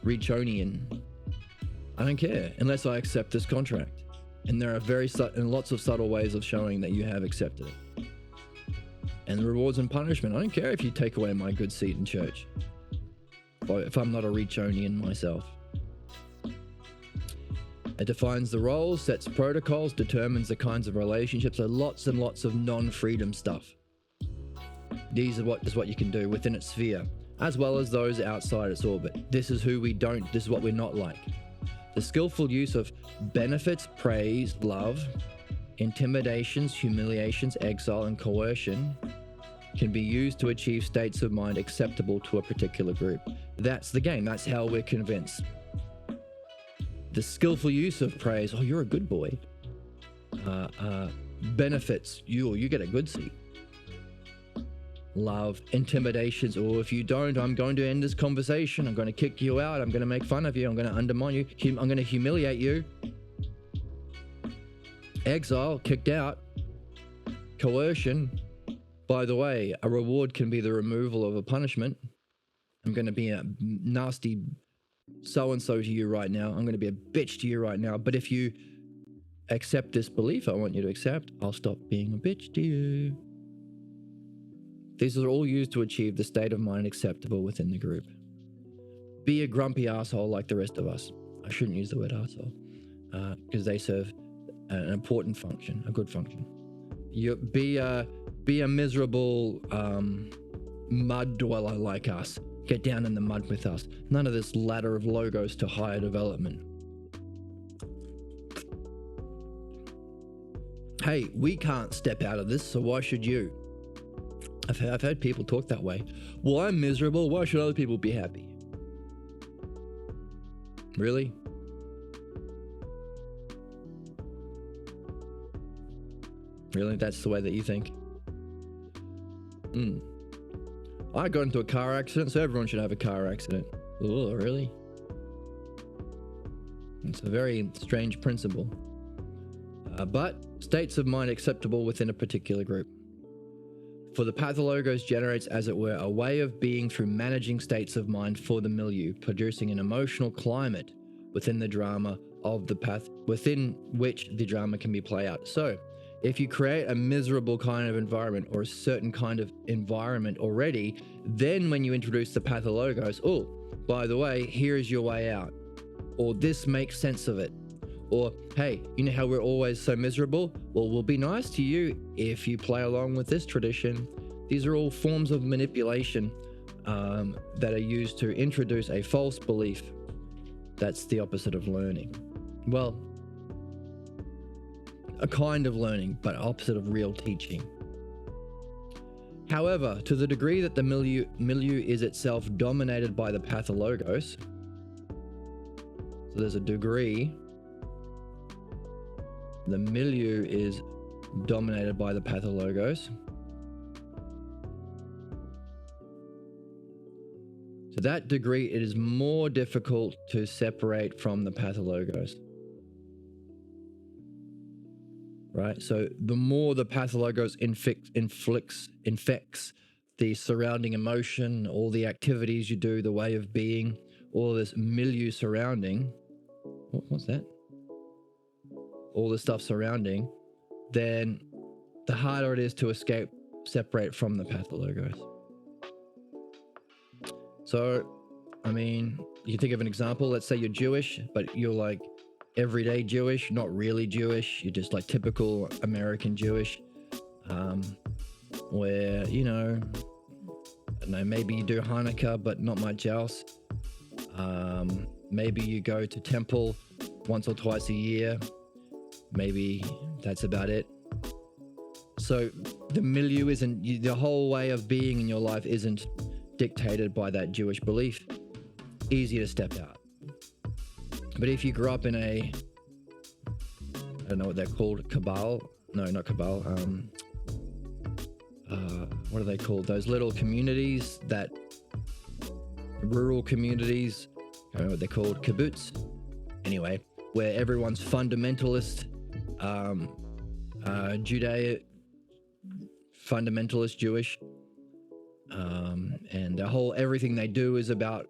Reachonian. I don't care unless I accept this contract. And there are lots of subtle ways of showing that you have accepted it. And the rewards and punishment, I don't care if you take away my good seat in church, if I'm not a Reachonian myself. It defines the roles, sets protocols, determines the kinds of relationships. So lots and lots of non-freedom stuff. These are what you can do within its sphere, as well as those outside its orbit. This is this is what we're not like. The skillful use of benefits, praise, love, intimidations, humiliations, exile, and coercion can be used to achieve states of mind acceptable to a particular group. That's the game. That's how we're convinced. The skillful use of praise, oh, you're a good boy. benefits, you get a good seat. Love, intimidations, or if you don't, I'm going to end this conversation. I'm going to kick you out. I'm going to make fun of you. I'm going to undermine you. I'm going to humiliate you. Exile, kicked out. Coercion. By the way, a reward can be the removal of a punishment. I'm going to be a nasty so-and-so to you right now. I'm going to be a bitch to you right now. But if you accept this belief I want you to accept, I'll stop being a bitch to you. These are all used to achieve the state of mind acceptable within the group. Be a grumpy asshole like the rest of us. I shouldn't use the word asshole because they serve an important function, a good function. Be a miserable mud dweller like us. Get down in the mud with us. None of this ladder of logos to higher development. Hey, we can't step out of this, so why should you? I've heard people talk that way. Well, I'm miserable. Why should other people be happy? Really? Really? That's the way that you think? I got into a car accident, so everyone should have a car accident. Oh, really? It's a very strange principle. But states of mind acceptable within a particular group. For the Pathologos generates, as it were, a way of being through managing states of mind for the milieu, producing an emotional climate within the drama of the path, within which the drama can be played out. So, if you create a miserable kind of environment or a certain kind of environment already, then when you introduce the Pathologos, oh, by the way, here is your way out. Or this makes sense of it. Or, hey, you know how we're always so miserable? Well, we'll be nice to you if you play along with this tradition. These are all forms of manipulation that are used to introduce a false belief. That's the opposite of learning. Well, a kind of learning, but opposite of real teaching. However, to the degree that the milieu is itself dominated by the Pathologos, so there's a degree, the milieu is dominated by the Pathologos. To that degree, it is more difficult to separate from the Pathologos. Right? So the more the Pathologos infects the surrounding emotion, all the activities you do, the way of being, all this milieu surrounding, what's that? All the stuff surrounding, then the harder it is to separate from the Pathologos. So, I mean, you think of an example, let's say you're Jewish, but you're like everyday Jewish, not really Jewish, you're just like typical American Jewish, where, you know, I don't know, maybe you do Hanukkah, but not much else. Maybe you go to temple once or twice a year. Maybe that's about it. So the milieu isn't, the whole way of being in your life isn't dictated by that Jewish belief. Easy to step out. But if you grew up in a, I don't know what they're called, cabal? No, not cabal. What are they called? Those little communities, that rural communities, I don't know what they're called, kibbutz. Anyway, where everyone's fundamentalist, fundamentalist Jewish, and everything they do is about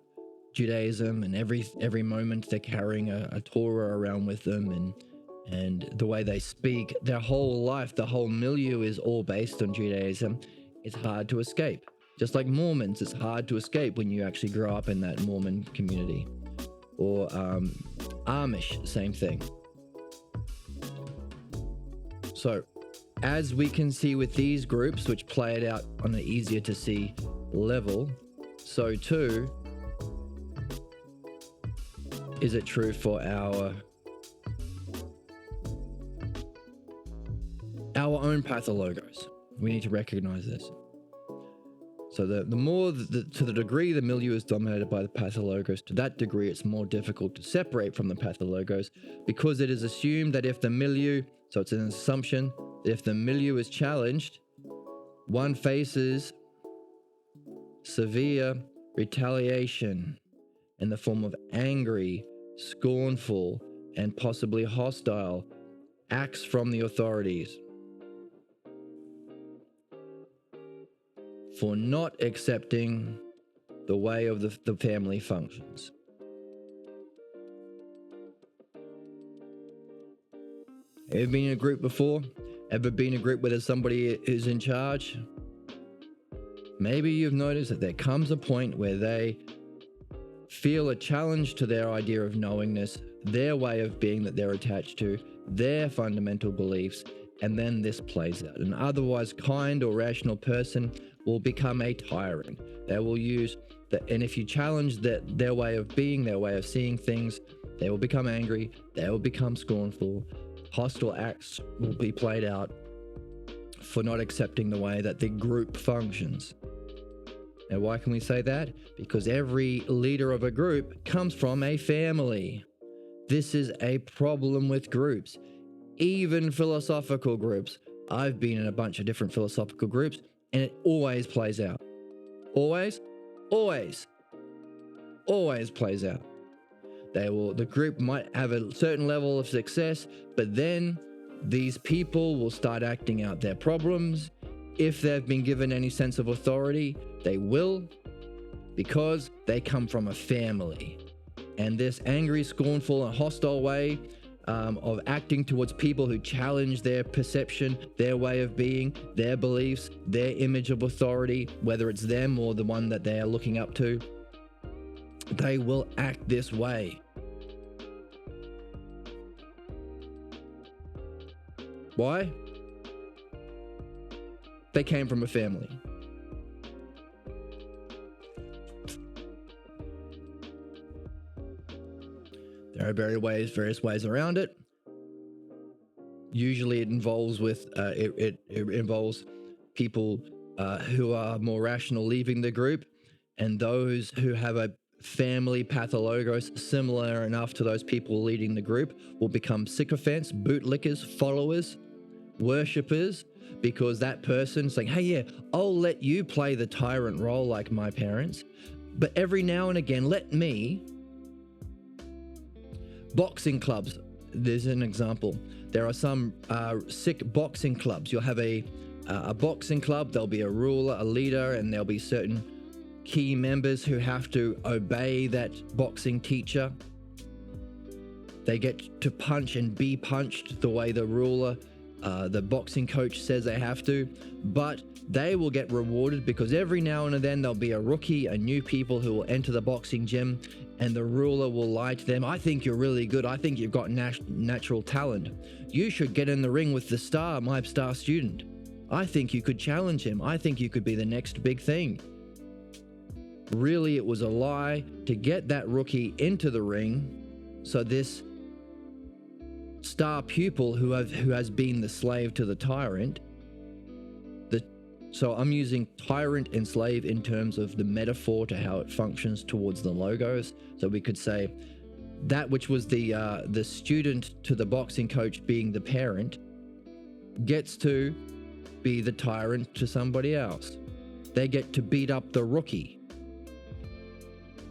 Judaism, and every moment they're carrying a Torah around with them, and the way they speak, their whole life, the whole milieu is all based on Judaism. It's hard to escape. Just like Mormons, it's hard to escape when you actually grow up in that Mormon community. Or Amish, same thing. So, as we can see with these groups, which play it out on an easier to see level, so too is it true for our own Pathologos. We need to recognize this. So the more, to the degree the milieu is dominated by the Pathologos, to that degree it's more difficult to separate from the Pathologos, because it is assumed that if the milieu, so it's an assumption, If the milieu is challenged, one faces severe retaliation in the form of angry, scornful, and possibly hostile acts from the authorities for not accepting the way of the family functions. Ever been in a group before? Ever been in a group where there's somebody who's in charge? Maybe you've noticed that there comes a point where they feel a challenge to their idea of knowingness, their way of being that they're attached to, their fundamental beliefs, and then this plays out. An otherwise kind or rational person will become a tyrant. They will use and if you challenge their way of being, their way of seeing things, they will become angry, they will become scornful. Hostile acts will be played out for not accepting the way that the group functions. Now, why can we say that? Because every leader of a group comes from a family. This is a problem with groups, even philosophical groups. I've been in a bunch of different philosophical groups, and it always plays out. Always plays out. The group might have a certain level of success, but then these people will start acting out their problems. If they've been given any sense of authority, they will, because they come from a family. And this angry, scornful, and hostile way of acting towards people who challenge their perception, their way of being, their beliefs, their image of authority, whether it's them or the one that they are looking up to, they will act this way. Why? They came from a family. There are various ways around it. Usually it involves it involves people who are more rational leaving the group, and those who have a family pathologos similar enough to those people leading the group will become sycophants, bootlickers, followers, worshippers, because that person's like, hey, yeah, I'll let you play the tyrant role like my parents, but every now and again, let me. Boxing clubs, there's an example. There are some sick boxing clubs. You'll have a boxing club, there'll be a ruler, a leader, and there'll be certain key members who have to obey that boxing teacher. They get to punch and be punched the way the ruler, the boxing coach says they have to, but they will get rewarded because every now and then there'll be a rookie, a new people who will enter the boxing gym, and the ruler will lie to them. I think you're really good. I think you've got natural talent. You should get in the ring with my star student. I think you could challenge him. I think you could be the next big thing. Really, it was a lie to get that rookie into the ring, so this star pupil who has been the slave to the tyrant. So I'm using tyrant and slave in terms of the metaphor to how it functions towards the logos. So we could say that which was the student to the boxing coach being the parent gets to be the tyrant to somebody else. They get to beat up the rookie.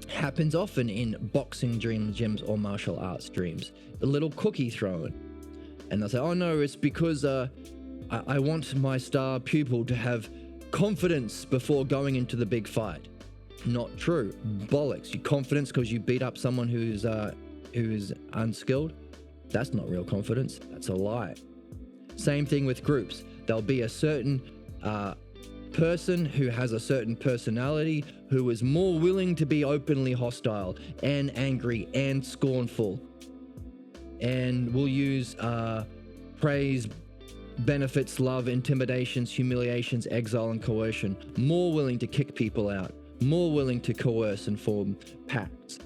Happens often in boxing dream gyms or martial arts dreams. A little cookie thrown. And they'll say, oh no, it's because I want my star pupil to have confidence before going into the big fight. Not true. Bollocks. You confidence because you beat up someone who's unskilled? That's not real confidence. That's a lie. Same thing with groups. There'll be a certain person who has a certain personality who is more willing to be openly hostile and angry and scornful, and will use praise, benefits, love, intimidations, humiliations, exile, and coercion. More willing to kick people out, more willing to coerce and form pacts.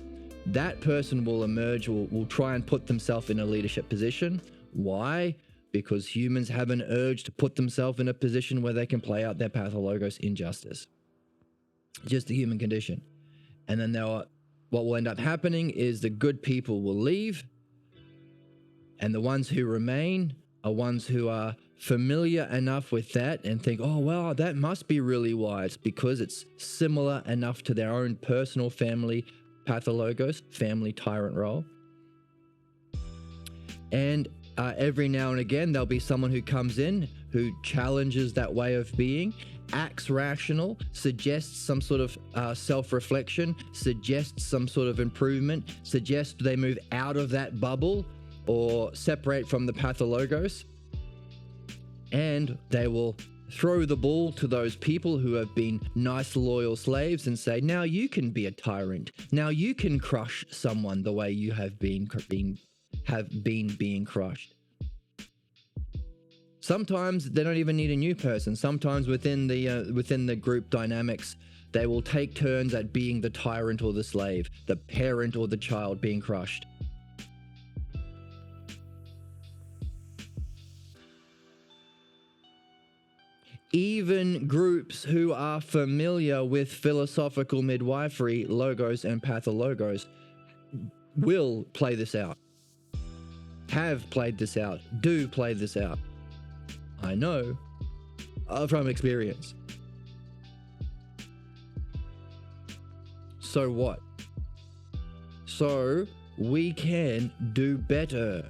That person will emerge, will try and put themselves in a leadership position. Why? Because humans have an urge to put themselves in a position where they can play out their pathologos injustice. Just the human condition. And then what will end up happening is the good people will leave, and the ones who remain are ones who are familiar enough with that and think, oh, well, that must be really why. It's because it's similar enough to their own personal family pathologos, family tyrant role. And every now and again, there'll be someone who comes in who challenges that way of being, acts rational, suggests some sort of self-reflection, suggests some sort of improvement, suggests they move out of that bubble or separate from the pathologos. And they will throw the ball to those people who have been nice, loyal slaves and say, now you can be a tyrant. Now you can crush someone the way you have been being crushed. Sometimes they don't even need a new person. Sometimes within the group dynamics, they will take turns at being the tyrant or the slave, the parent or the child being crushed. Even groups who are familiar with philosophical midwifery, logos and pathologos, will play this out, have played this out, do play this out. I know from experience. So what? So we can do better.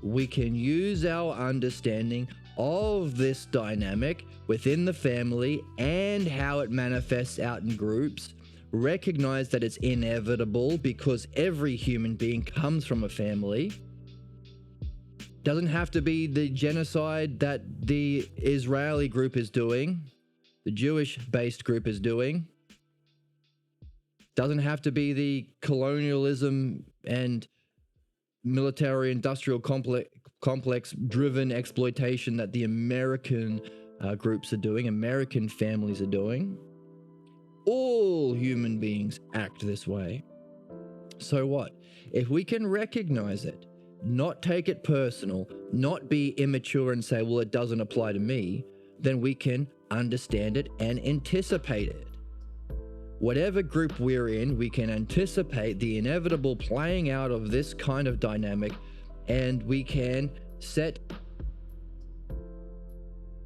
We can use our understanding of this dynamic within the family and how it manifests out in groups, recognize that it's inevitable because every human being comes from a family. Doesn't have to be the genocide that the Israeli group is doing, the Jewish-based group is doing. Doesn't have to be the colonialism and military-industrial complex-driven exploitation that the American groups are doing, American families are doing. All human beings act this way. So what? If we can recognize it, not take it personal, not be immature and say, well, it doesn't apply to me, then we can understand it and anticipate it. Whatever group we're in, we can anticipate the inevitable playing out of this kind of dynamic, and we can set...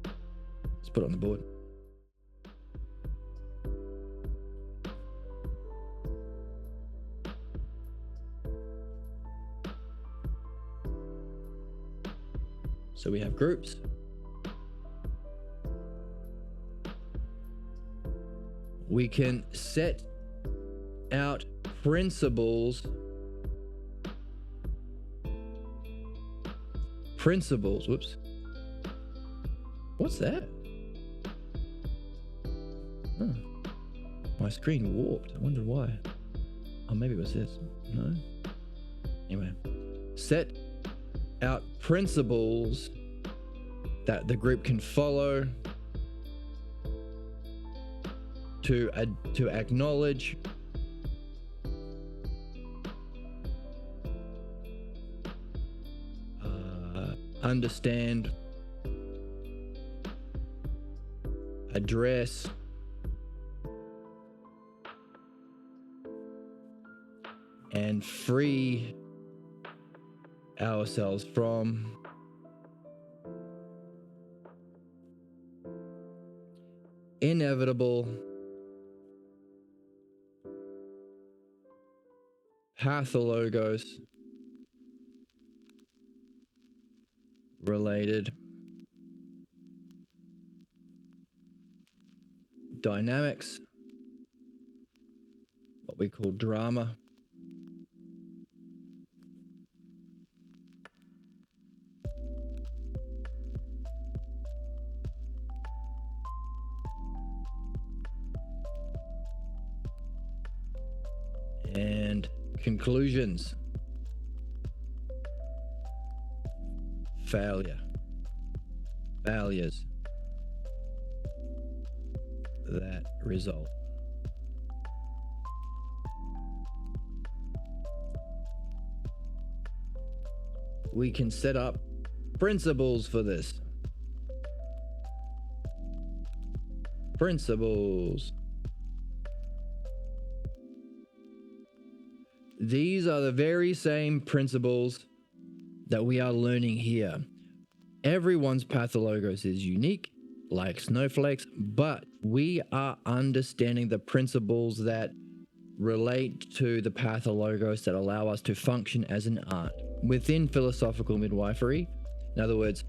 Let's put it on the board. So we have groups. We can set out principles. Whoops. What's that? Oh, my screen warped. I wonder why. Oh, maybe it was this. No? Anyway. Set out principles that the group can follow to acknowledge understand, address, and free ourselves from inevitable pathologos related dynamics, what we call drama, and conclusions. Failures that result. We can set up principles for this. Principles. These are the very same principles that we are learning here. Everyone's pathologos is unique, like snowflakes, but we are understanding the principles that relate to the pathologos that allow us to function as an art within philosophical midwifery. In other words,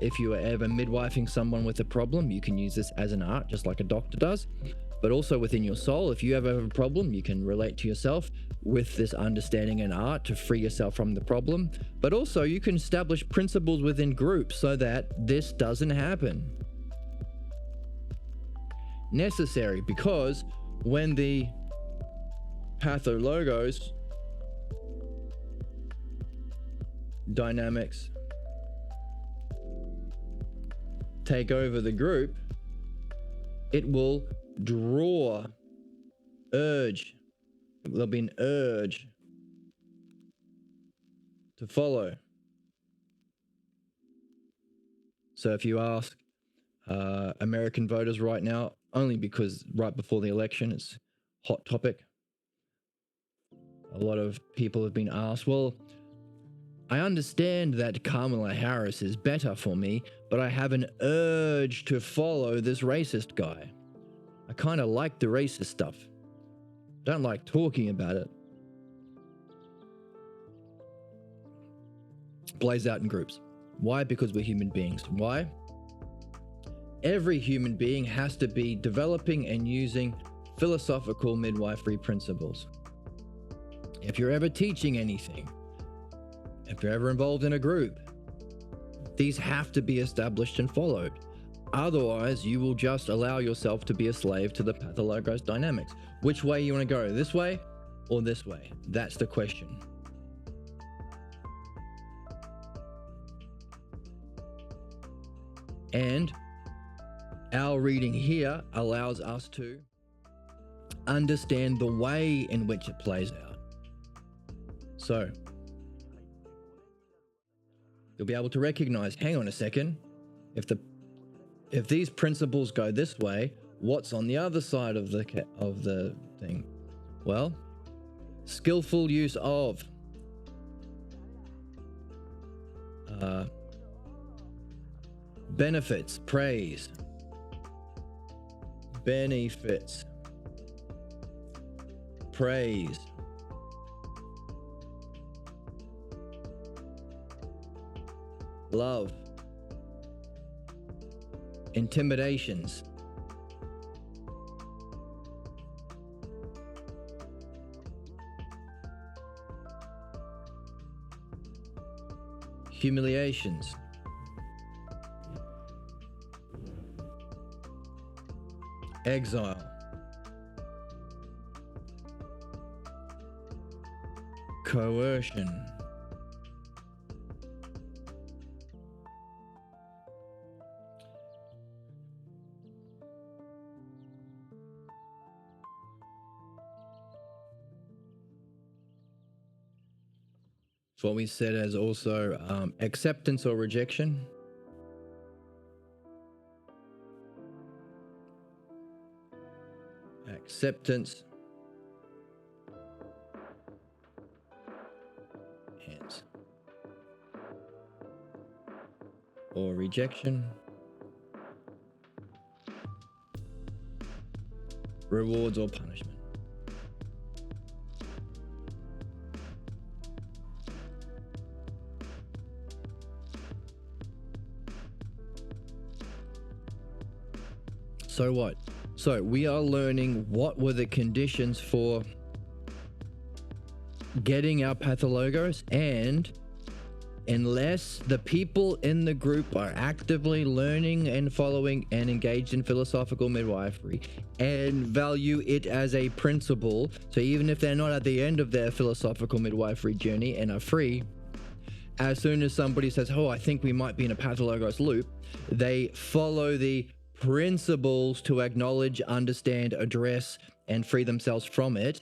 if you are ever midwifing someone with a problem, you can use this as an art, just like a doctor does. But also within your soul, if you ever have a problem, you can relate to yourself with this understanding and art to free yourself from the problem. But also you can establish principles within groups so that this doesn't happen. Necessary, because when the pathologos dynamics take over the group, it will draw, urge. There'll be an urge to follow. So if you ask American voters right now, only because right before the election it's a hot topic, a lot of people have been asked, well, I understand that Kamala Harris is better for me, but I have an urge to follow this racist guy. I kind of like the racist stuff. Don't like talking about it. Plays out in groups. Why? Because we're human beings. Why? Every human being has to be developing and using philosophical midwifery principles. If you're ever teaching anything, if you're ever involved in a group, these have to be established and followed. Otherwise, you will just allow yourself to be a slave to the pathologos dynamics. Which way you want to go, this way or this way? That's the question. And our reading here allows us to understand the way in which it plays out. So, you'll be able to recognize, hang on a second, if these principles go this way, what's on the other side of the thing? Well, skillful use of benefits, praise, benefits, praise, love, intimidations, humiliations, exile, coercion, it's what we said as also acceptance or rejection. Acceptance and or rejection. Rewards or punishment. So what? So we are learning what were the conditions for getting our pathologos, and unless the people in the group are actively learning and following and engaged in philosophical midwifery and value it as a principle, so even if they're not at the end of their philosophical midwifery journey and are free, as soon as somebody says, oh, I think we might be in a pathologos loop, they follow the principles to acknowledge, understand, address, and free themselves from it.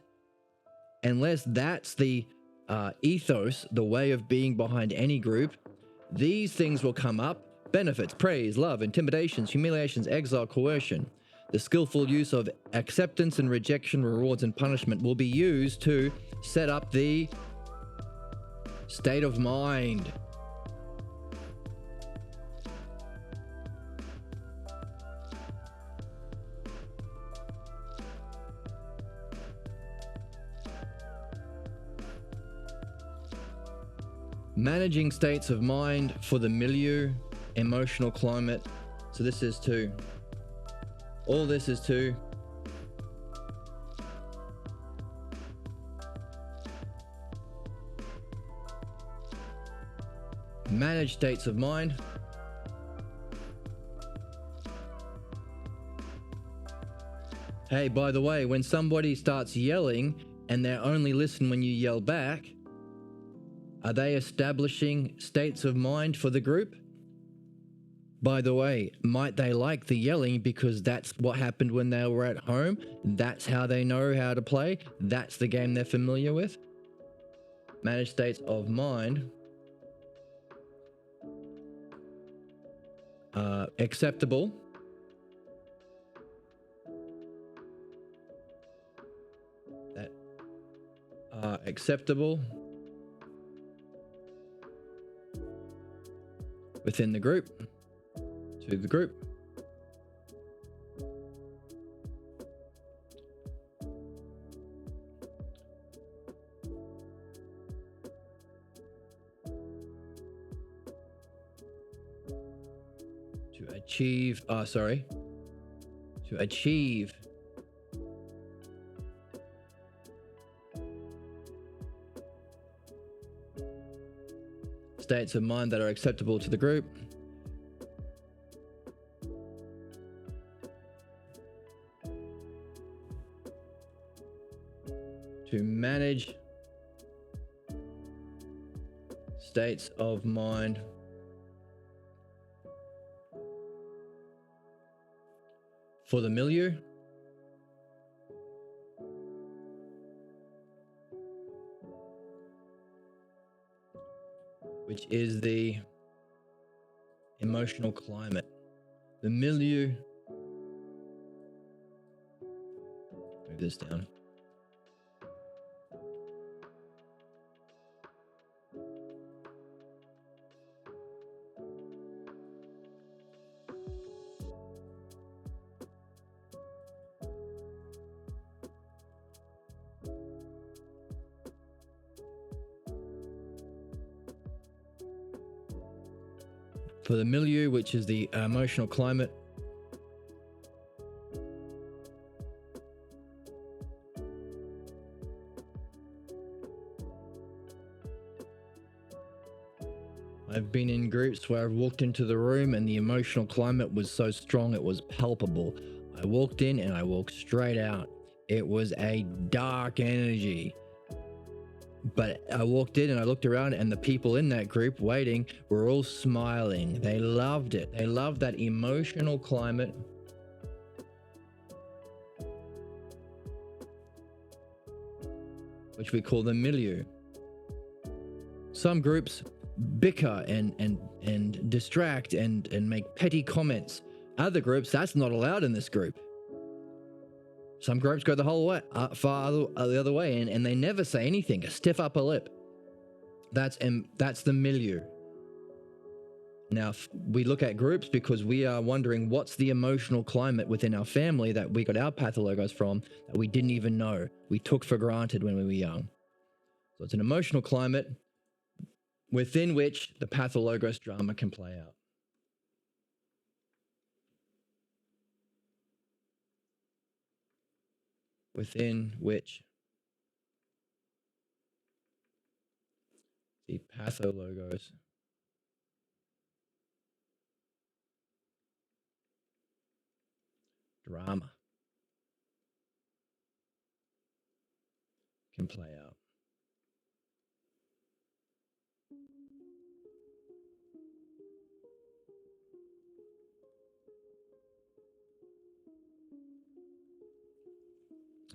Unless that's the ethos, the way of being behind any group, these things will come up: benefits, praise, love, intimidations, humiliations, exile, coercion. The skillful use of acceptance and rejection, rewards and punishment will be used to set up the State of mind. Managing states of mind for the milieu, emotional climate. So this is 2. All this is 2. Manage states of mind. Hey, by the way, when somebody starts yelling and they only listen when you yell back, are they establishing states of mind for the group? By the way, might they like the yelling because that's what happened when they were at home? That's how they know how to play? That's the game they're familiar with? Manage states of mind. Acceptable. That are acceptable within the group, to the group. To achieve, to achieve states of mind that are acceptable to the group. To manage states of mind for the milieu. Which is the emotional climate. The milieu. Move this down. For the milieu, which is the emotional climate. I've been in groups where I've walked into the room and the emotional climate was so strong it was palpable. I walked in and I walked straight out. It was a dark energy. But I walked in and I looked around and the people in that group waiting were all smiling. They loved it. They loved that emotional climate. Which we call the milieu. Some groups bicker and distract and make petty comments. Other groups, that's not allowed in this group. Some groups go the whole way, far the other way, and they never say anything, a stiff upper lip. That's the milieu. Now, we look at groups because we are wondering what's the emotional climate within our family that we got our pathologos from that we didn't even know, we took for granted when we were young. So it's an emotional climate within which the pathologos drama can play out. Within which the pathologos drama can play out.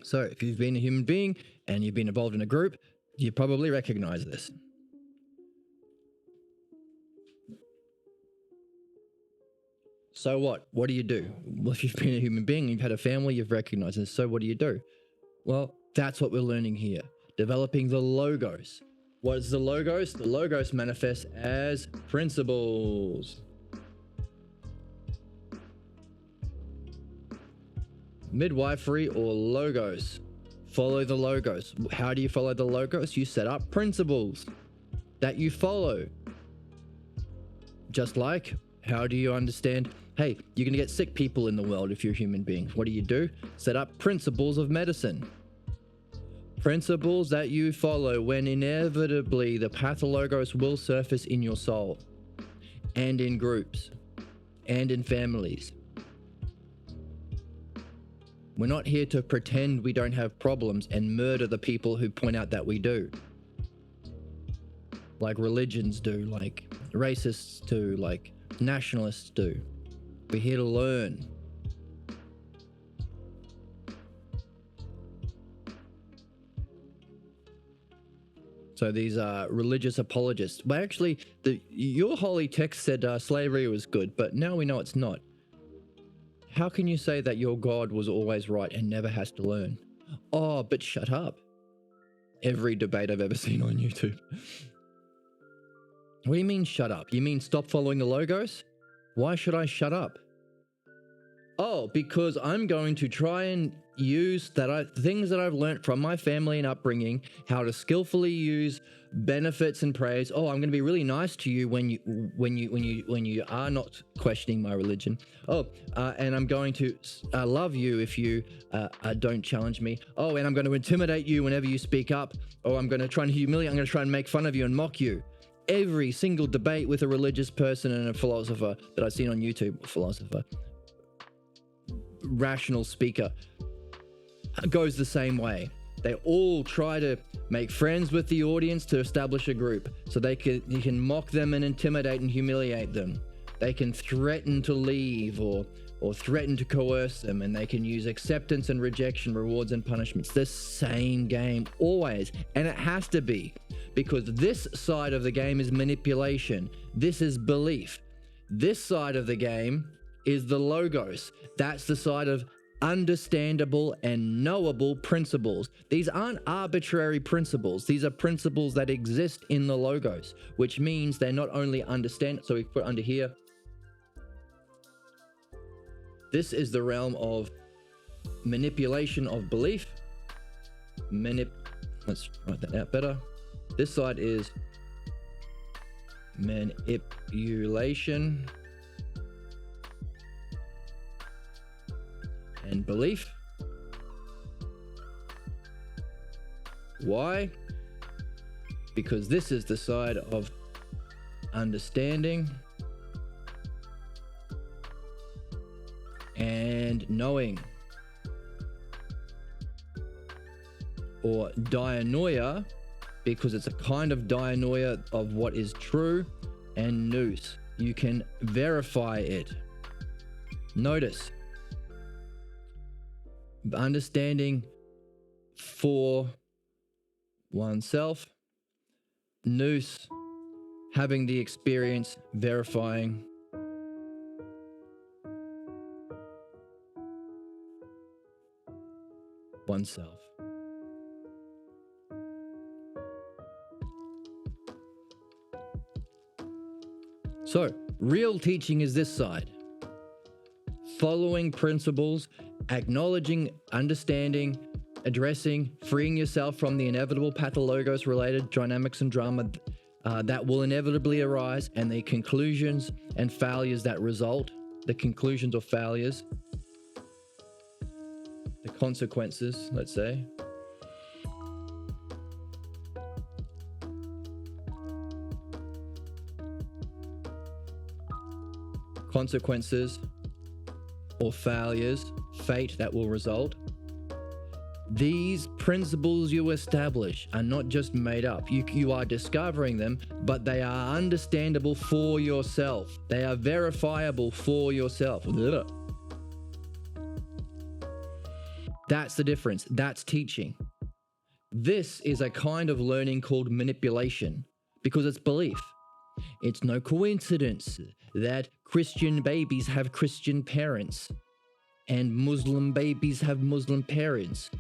So if you've been a human being and you've been involved in a group, you probably recognize this. So what? What do you do? Well, if you've been a human being, you've had a family, you've recognized this. So what do you do? Well, that's what we're learning here. Developing the logos. What is the Logos? The Logos manifests as principles. Midwifery or Logos. Follow the Logos. How do you follow the Logos? You set up principles that you follow. Just like, how do you understand, hey, you're going to get sick people in the world if you're a human being. What do? Set up principles of medicine. Principles that you follow when inevitably the pathologos will surface in your soul and in groups and in families. We're not here to pretend we don't have problems and murder the people who point out that we do. Like religions do, like racists do, like nationalists do. We're here to learn. So these are religious apologists. Well, actually, your holy text said slavery was good, but now we know it's not. How can you say that your God was always right and never has to learn? Oh, but shut up. Every debate I've ever seen on YouTube. What do you mean shut up? You mean stop following the Logos? Why should I shut up? Oh, because I'm going to try and use things that I've learned from my family and upbringing, how to skillfully use benefits and praise. Oh, I'm going to be really nice to you when you are not questioning my religion. Oh, and I'm going to love you if you don't challenge me. Oh, and I'm going to intimidate you whenever you speak up. Oh, I'm going to try and humiliate. I'm going to try and make fun of you and mock you. Every single debate with a religious person and a philosopher that I've seen on YouTube, rational speaker, goes the same way. They all try to make friends with the audience to establish a group, so you can mock them and intimidate and humiliate them. They can threaten to leave or threaten to coerce them, and they can use acceptance and rejection, rewards and punishments. The same game always, and it has to be, because this side of the game is manipulation. This is belief. This side of the game is the Logos. That's the side of understandable and knowable principles. These aren't arbitrary principles. These are principles that exist in the Logos, which means they're not only understand. So we put under here, this is the realm of manipulation of belief. Let's write that out better. This side is manipulation and belief. Why? Because this is the side of understanding and knowing, or dianoia, because it's a kind of dianoia of what is true, and nous. You can verify it. Notice, understanding for oneself, nous, having the experience, verifying. Oneself. So, real teaching is this side. Following principles, acknowledging, understanding, addressing, freeing yourself from the inevitable pathologos related dynamics and drama that will inevitably arise, and the conclusions and failures that result, the conclusions or failures, the consequences, let's say. Consequences or failures, fate that will result. These principles you establish are not just made up. You are discovering them, but they are understandable for yourself. They are verifiable for yourself. That's the difference. That's teaching. This is a kind of learning called manipulation, because it's belief. It's no coincidence that Christian babies have Christian parents and Muslim babies have Muslim parents.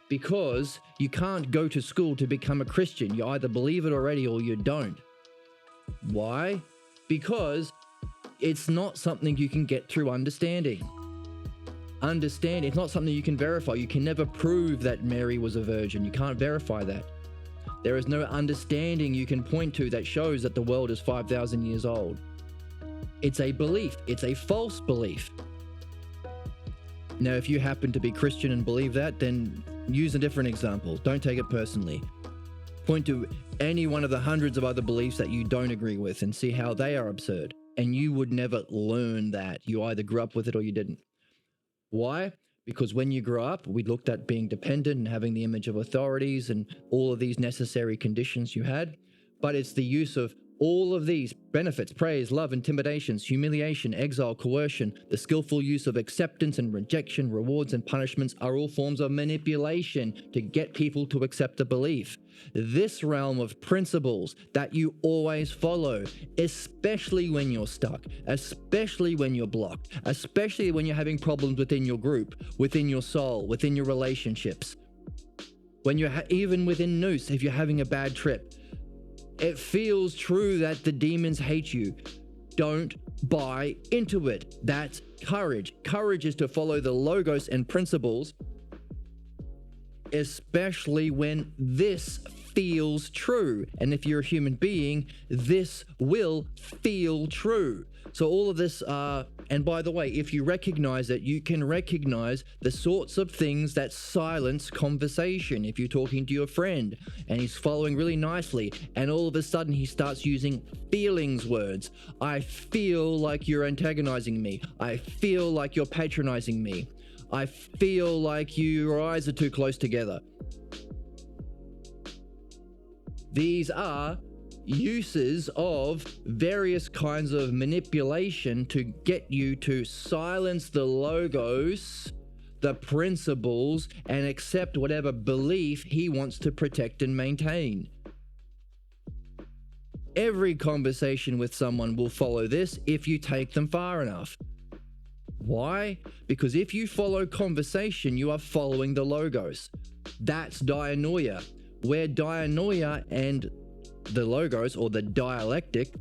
Because you can't go to school to become a Christian. You either believe it already or you don't. Why? Because it's not something you can get through understanding. Understanding, it's not something you can verify. You can never prove that Mary was a virgin. You can't verify that. There is no understanding you can point to that shows that the world is 5,000 years old. It's a belief. It's a false belief. Now, if you happen to be Christian and believe that, then use a different example. Don't take it personally. Point to any one of the hundreds of other beliefs that you don't agree with and see how they are absurd. And you would never learn that. You either grew up with it or you didn't. Why? Because when you grew up, we looked at being dependent and having the image of authorities and all of these necessary conditions you had. But it's the use of all of these benefits, praise, love, intimidations, humiliation, exile, coercion, the skillful use of acceptance and rejection, rewards and punishments are all forms of manipulation to get people to accept a belief. This realm of principles that you always follow, especially when you're stuck, especially when you're blocked, especially when you're having problems within your group, within your soul, within your relationships, when you're even within Noose, if you're having a bad trip. It feels true that the demons hate you. Don't buy into it. That's courage. Courage is to follow the logos and principles, especially when this feels true. And if you're a human being, this will feel true. So all of this and by the way, if you recognize it, you can recognize the sorts of things that silence conversation. If you're talking to your friend and he's following really nicely and all of a sudden he starts using feelings words. I feel like you're antagonizing me. I feel like you're patronizing me. I feel like your eyes are too close together. These are uses of various kinds of manipulation to get you to silence the logos, the principles, and accept whatever belief he wants to protect and maintain. Every conversation with someone will follow this if you take them far enough. Why? Because if you follow conversation, you are following the logos. That's dianoia, where dianoia and the logos, or the dialectic,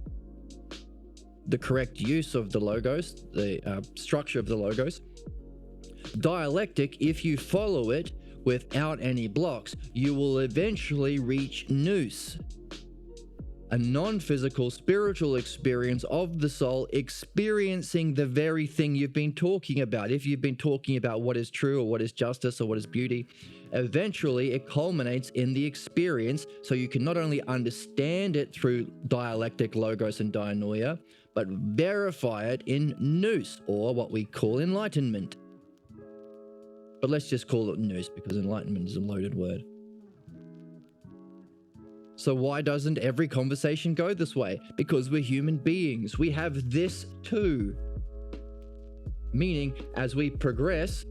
the correct use of the logos, the structure of the logos. Dialectic, if you follow it without any blocks, you will eventually reach nous, a non-physical spiritual experience of the soul experiencing the very thing you've been talking about. If you've been talking about what is true or what is justice or what is beauty, eventually it culminates in the experience, so you can not only understand it through dialectic, logos, and dianoia, but verify it in nous, or what we call enlightenment. But let's just call it nous, because enlightenment is a loaded word. So why doesn't every conversation go this way? Because we're human beings. We have this too. Meaning, as we progress,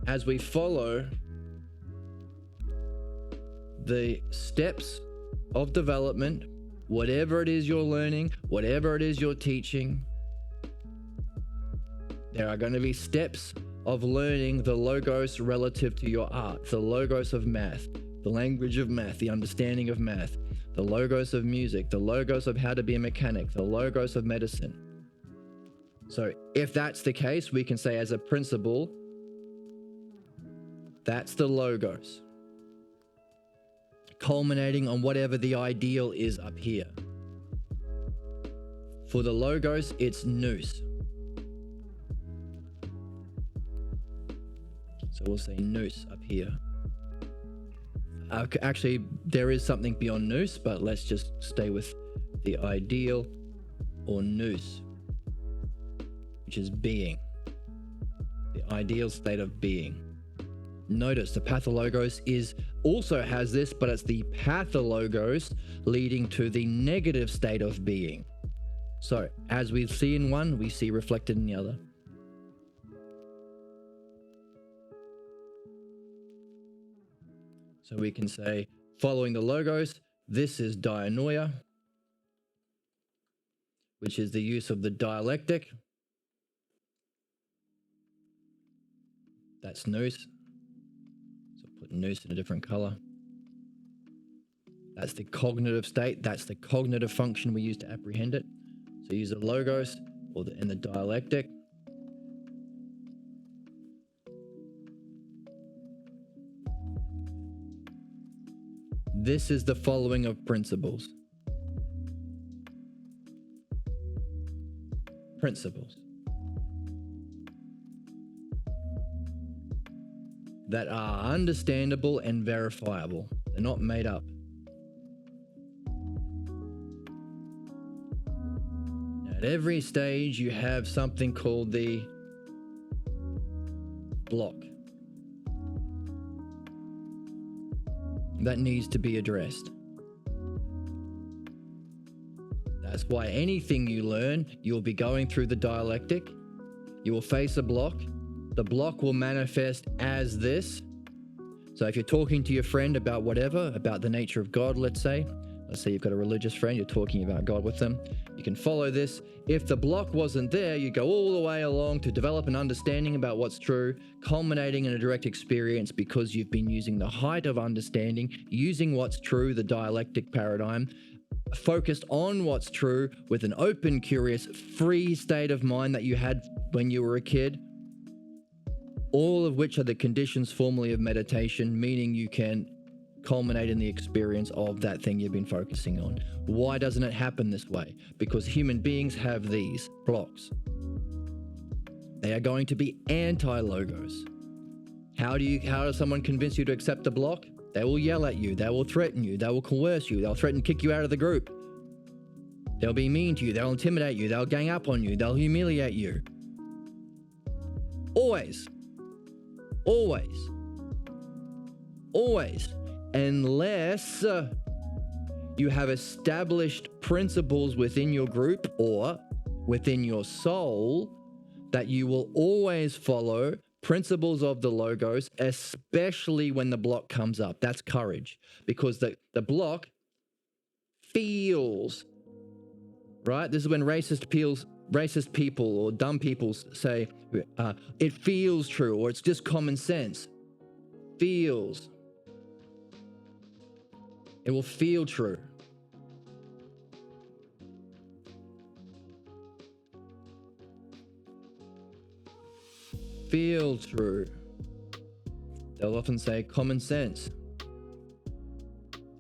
as we follow the steps of development, whatever it is you're learning, whatever it is you're teaching, there are going to be steps of learning the logos relative to your art, the logos of math, the language of math, the understanding of math, the logos of music, the logos of how to be a mechanic, the logos of medicine. So if that's the case, we can say as a principle, that's the logos, culminating on whatever the ideal is up here. For the logos, it's nous. So we'll say nous up here. Actually, there is something beyond nous, but let's just stay with the ideal, or nous, which is being. The ideal state of being. Notice the pathologos also has this, but it's the pathologos leading to the negative state of being. So as we see in one, we see reflected in the other. So we can say, following the logos, this is dianoia, which is the use of the dialectic. That's nous. So put nous in a different color. That's the cognitive state. That's the cognitive function we use to apprehend it. So use the logos and the dialectic. This is the following of principles. Principles that are understandable and verifiable. They're not made up. At every stage, you have something called the block that needs to be addressed. That's why anything you learn, you'll be going through the dialectic. You will face a block. The block will manifest as this. So if you're talking to your friend about whatever, about the nature of God, let's say you've got a religious friend, you're talking about God with them, you can follow this. If the block wasn't there, you go all the way along to develop an understanding about what's true, culminating in a direct experience because you've been using the height of understanding, using what's true, the dialectic paradigm, focused on what's true with an open, curious, free state of mind that you had when you were a kid, all of which are the conditions formally of meditation, meaning you can culminate in the experience of that thing you've been focusing on. Why doesn't it happen this way? Because human beings have these blocks. They are going to be anti-logos. How does someone convince you to accept the block? They will yell at you. They will threaten you. They will coerce you. They'll threaten to kick you out of the group. They'll be mean to you. They'll intimidate you. They'll gang up on you. They'll humiliate you. Always. Always. Always. Unless you have established principles within your group or within your soul that you will always follow principles of the logos, especially when the block comes up. That's courage, because the block feels, right? This is when racist people or dumb people say, it feels true, or it's just common sense. Feels. It will feel true. Feel true. They'll often say common sense.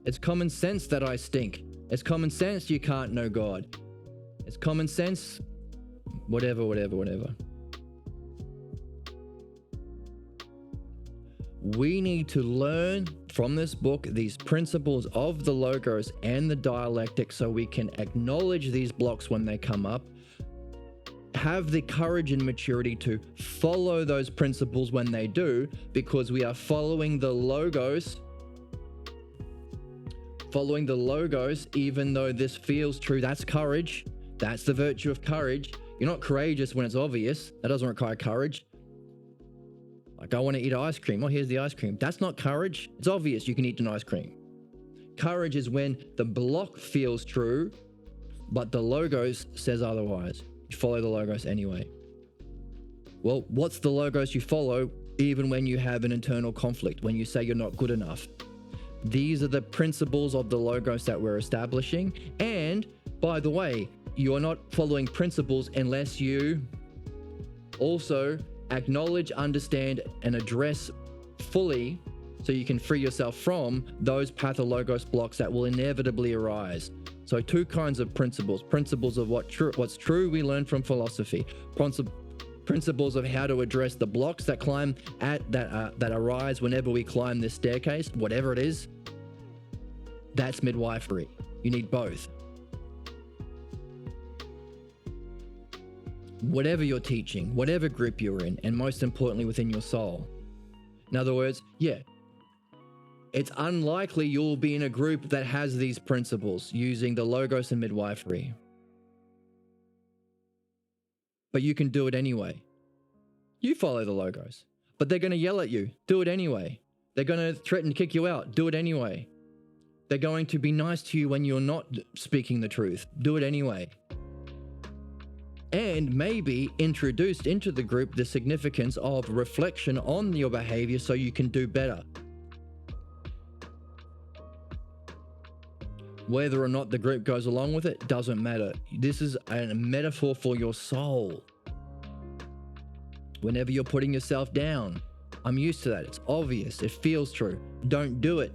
It's common sense that I stink. It's common sense you can't know God. It's common sense, whatever. We need to learn from this book these principles of the logos and the dialectic so we can acknowledge these blocks when they come up, have the courage and maturity to follow those principles when they do, because we are following the logos, even though this feels true. That's courage. That's the virtue of courage. You're not courageous when it's obvious. That doesn't require courage. Like, I want to eat ice cream. Oh, here's the ice cream. That's not courage. It's obvious you can eat an ice cream. Courage is when the block feels true, but the logos says otherwise. You follow the logos anyway. Well, what's the logos you follow even when you have an internal conflict, when you say you're not good enough? These are the principles of the logos that we're establishing. And by the way, you're not following principles unless you also acknowledge, understand, and address fully so you can free yourself from those pathologos blocks that will inevitably arise. So two kinds of principles. Principles of what's true we learn from philosophy. Principles of how to address the blocks that that arise whenever we climb this staircase, whatever it is. That's midwifery. You need both. Whatever you're teaching, whatever group you're in, and most importantly within your soul. In other words, it's unlikely you'll be in a group that has these principles using the logos and midwifery. But you can do it anyway. You follow the logos, but they're going to yell at you. Do it anyway. They're going to threaten to kick you out. Do it anyway. They're going to be nice to you when you're not speaking the truth. Do it anyway. and maybe introduced into the group the significance of reflection on your behavior so you can do better. Whether or not the group goes along with it doesn't matter. This is a metaphor for your soul. Whenever you're putting yourself down, I'm used to that. It's obvious. It feels true. Don't do it.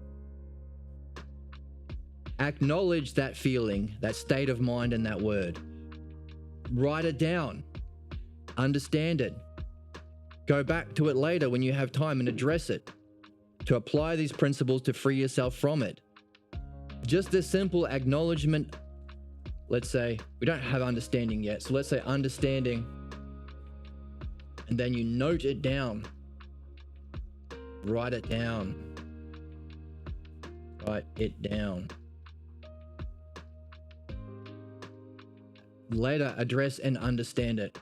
Acknowledge that feeling, that state of mind, and that word. Write it down. Understand it. Go back to it later when you have time and address it. To apply these principles to free yourself from it. Just this simple acknowledgement. Let's say we don't have understanding yet. So let's say understanding. And then you note it down. Write it down. Write it down. Later, address and understand it.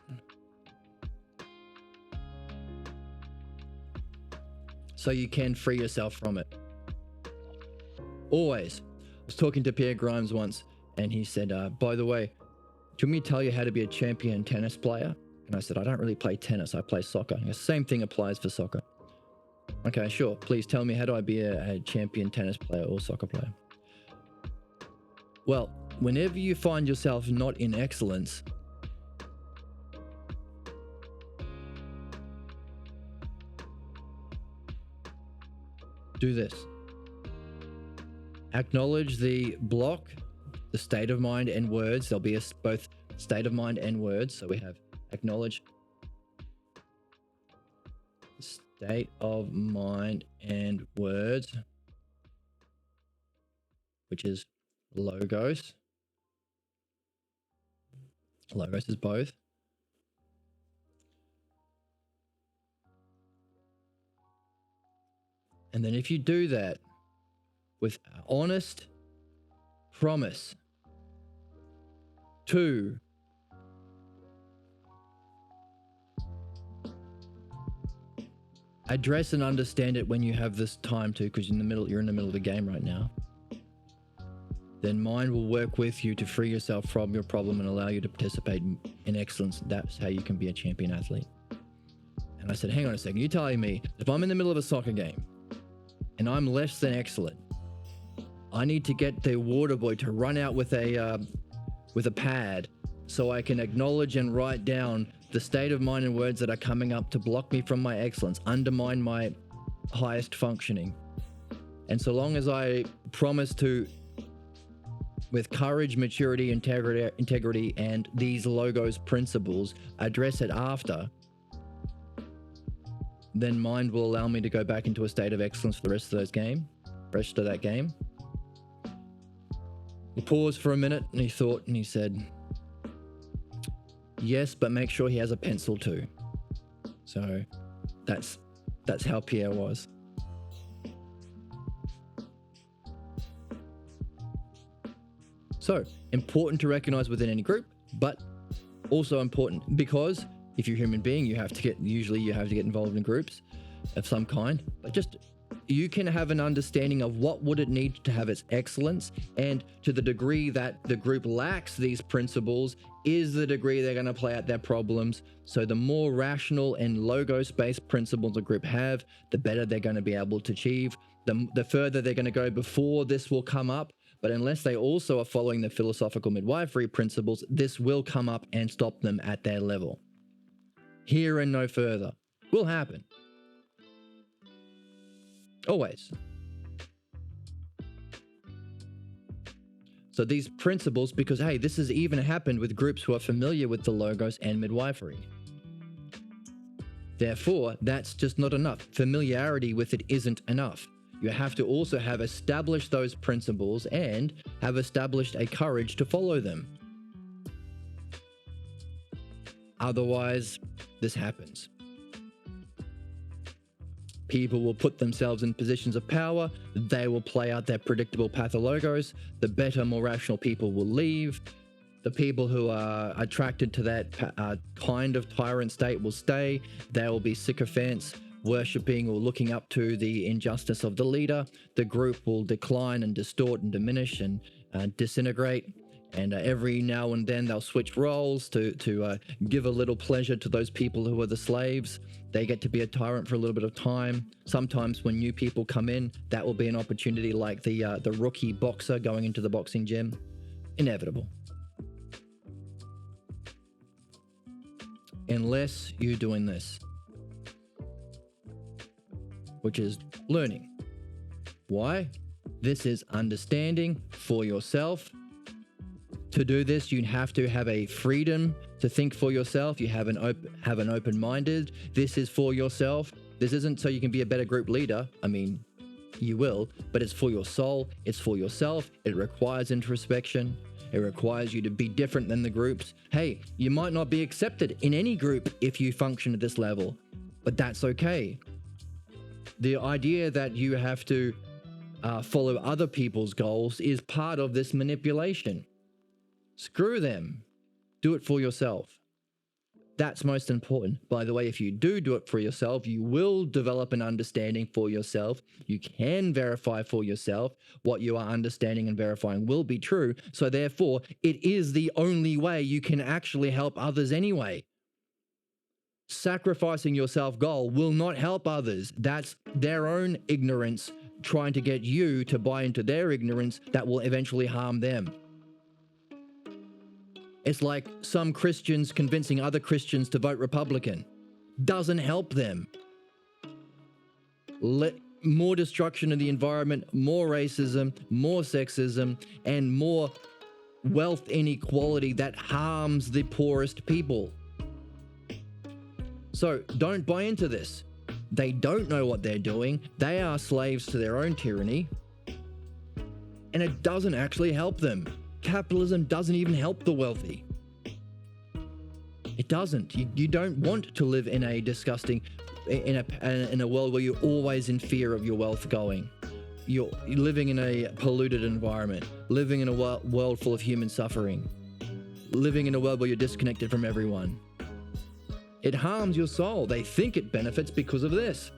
So you can free yourself from it. Always. I was talking to Pierre Grimes once, and he said, by the way, do you want me to tell you how to be a champion tennis player? And I said, I don't really play tennis, I play soccer. The same thing applies for soccer. Okay, sure. Please tell me, how do I be a champion tennis player or soccer player? Well, whenever you find yourself not in excellence, do this. Acknowledge the block, the state of mind and words. There'll be both state of mind and words. So we have acknowledge state of mind and words, which is logos. Logos is both. And then if you do that with honest promise to address and understand it when you have this time to, because you're in the middle of the game right now, then mind will work with you to free yourself from your problem and allow you to participate in excellence. That's how you can be a champion athlete. And I said, hang on a second, you're telling me if I'm in the middle of a soccer game and I'm less than excellent, I need to get the water boy to run out with a pad so I can acknowledge and write down the state of mind and words that are coming up to block me from my excellence, undermine my highest functioning. And so long as I promise to, with courage, maturity, integrity, and these logos principles, address it after, then mind will allow me to go back into a state of excellence for the rest of that game. He paused for a minute and he thought and he said, yes, but make sure he has a pencil too. So that's how Pierre was. So important to recognize within any group, but also important because if you're a human being, you have to get involved in groups of some kind, but just you can have an understanding of what would it need to have its excellence, and to the degree that the group lacks these principles is the degree they're going to play out their problems. So the more rational and logos-based principles a group have, the better they're going to be able to achieve. The further they're going to go before this will come up. But unless they also are following the philosophical midwifery principles, this will come up and stop them at their level. Here and no further. Will happen. Always. So these principles, because hey, this has even happened with groups who are familiar with the logos and midwifery. Therefore, that's just not enough. Familiarity with it isn't enough. You have to also have established those principles and have established a courage to follow them. Otherwise, this happens. People will put themselves in positions of power. They will play out their predictable pathologos. The better, more rational people will leave. The people who are attracted to that kind of tyrant state will stay. They will be sycophants, worshipping or looking up to the injustice of the leader. The group will decline and distort and diminish and disintegrate. And every now and then they'll switch roles to give a little pleasure to those people who are the slaves. They get to be a tyrant for a little bit of time. Sometimes when new people come in, that will be an opportunity, like the rookie boxer going into the boxing gym. Inevitable. Unless you're doing this, which is learning. Why? This is understanding for yourself. To do this, you have to have a freedom to think for yourself. You have an open-minded. This is for yourself. This isn't so you can be a better group leader. I mean, you will, but it's for your soul. It's for yourself. It requires introspection. It requires you to be different than the groups. Hey, you might not be accepted in any group if you function at this level, but that's okay. The idea that you have to follow other people's goals is part of this manipulation. Screw them. Do it for yourself. That's most important. By the way, if you do it for yourself, you will develop an understanding for yourself. You can verify for yourself what you are understanding and verifying will be true. So therefore, it is the only way you can actually help others anyway. Sacrificing your self-goal will not help others. That's their own ignorance trying to get you to buy into their ignorance that will eventually harm them. It's like some Christians convincing other Christians to vote Republican. Doesn't help them. More destruction of the environment, more racism, more sexism, and more wealth inequality that harms the poorest people. So don't buy into this. They don't know what they're doing. They are slaves to their own tyranny. And it doesn't actually help them. Capitalism doesn't even help the wealthy. It doesn't. You don't want to live in a disgusting, in a world where you're always in fear of your wealth going. You're living in a polluted environment, living in a world full of human suffering, living in a world where you're disconnected from everyone. It harms your soul. They think it benefits because of this.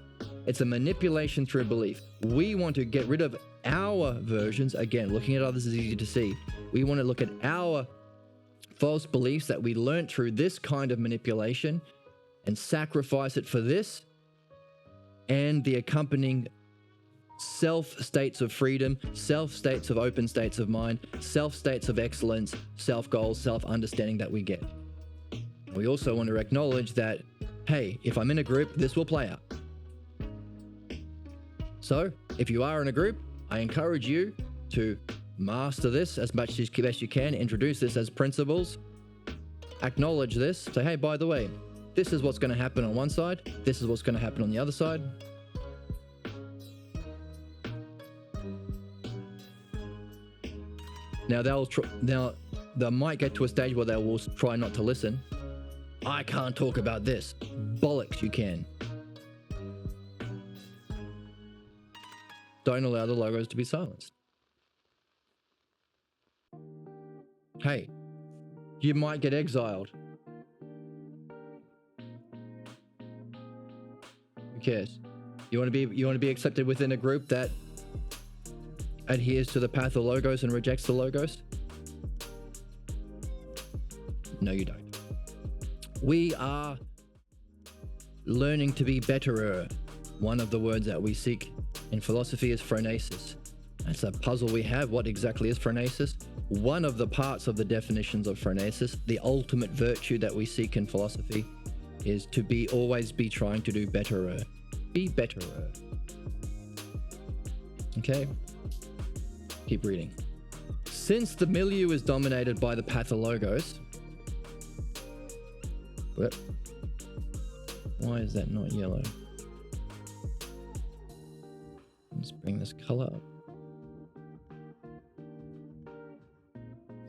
It's a manipulation through belief. We want to get rid of our versions. Again, looking at others is easy to see. We want to look at our false beliefs that we learned through this kind of manipulation and sacrifice it for this and the accompanying self-states of freedom, self-states of open states of mind, self-states of excellence, self-goals, self-understanding that we get. We also want to acknowledge that, hey, if I'm in a group, this will play out. So, if you are in a group, I encourage you to master this as much as best you can, introduce this as principles, acknowledge this, say, hey, by the way, this is what's going to happen on one side, this is what's going to happen on the other side. Now they might get to a stage where they will try not to listen. I can't talk about this. Bollocks, you can. Don't allow the logos to be silenced. Hey, you might get exiled. Who cares? You want to be accepted within a group that adheres to the Pathologos and rejects the logos? No, you don't. We are learning to be betterer. One of the words that we seek in philosophy is phronesis. That's a puzzle we have. What exactly is phronesis? One of the parts of the definitions of phronesis, the ultimate virtue that we seek in philosophy, is to always be trying to do betterer. Be betterer. Okay? Keep reading. Since the milieu is dominated by the Pathologos, why is that not yellow? Let's bring this color up.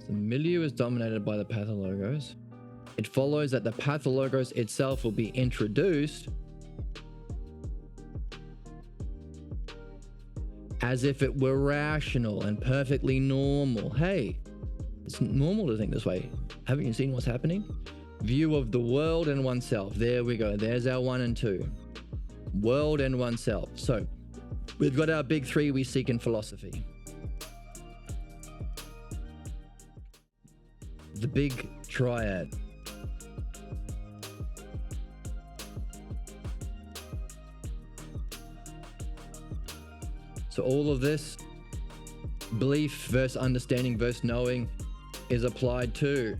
The milieu is dominated by the Pathologos. It follows that the Pathologos itself will be introduced as if it were rational and perfectly normal. Hey, it's normal to think this way. Haven't you seen what's happening? View of the world and oneself. There we go. There's our 1 and 2. World and oneself. So we've got our big 3 we seek in philosophy. the big triad. So all of this, belief versus understanding versus knowing, is applied to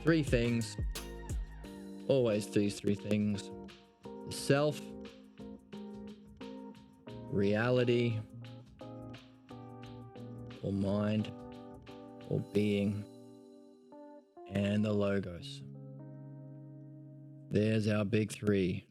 three things. Always these three things: the self, reality, or mind, or being, and the logos. There's our big three.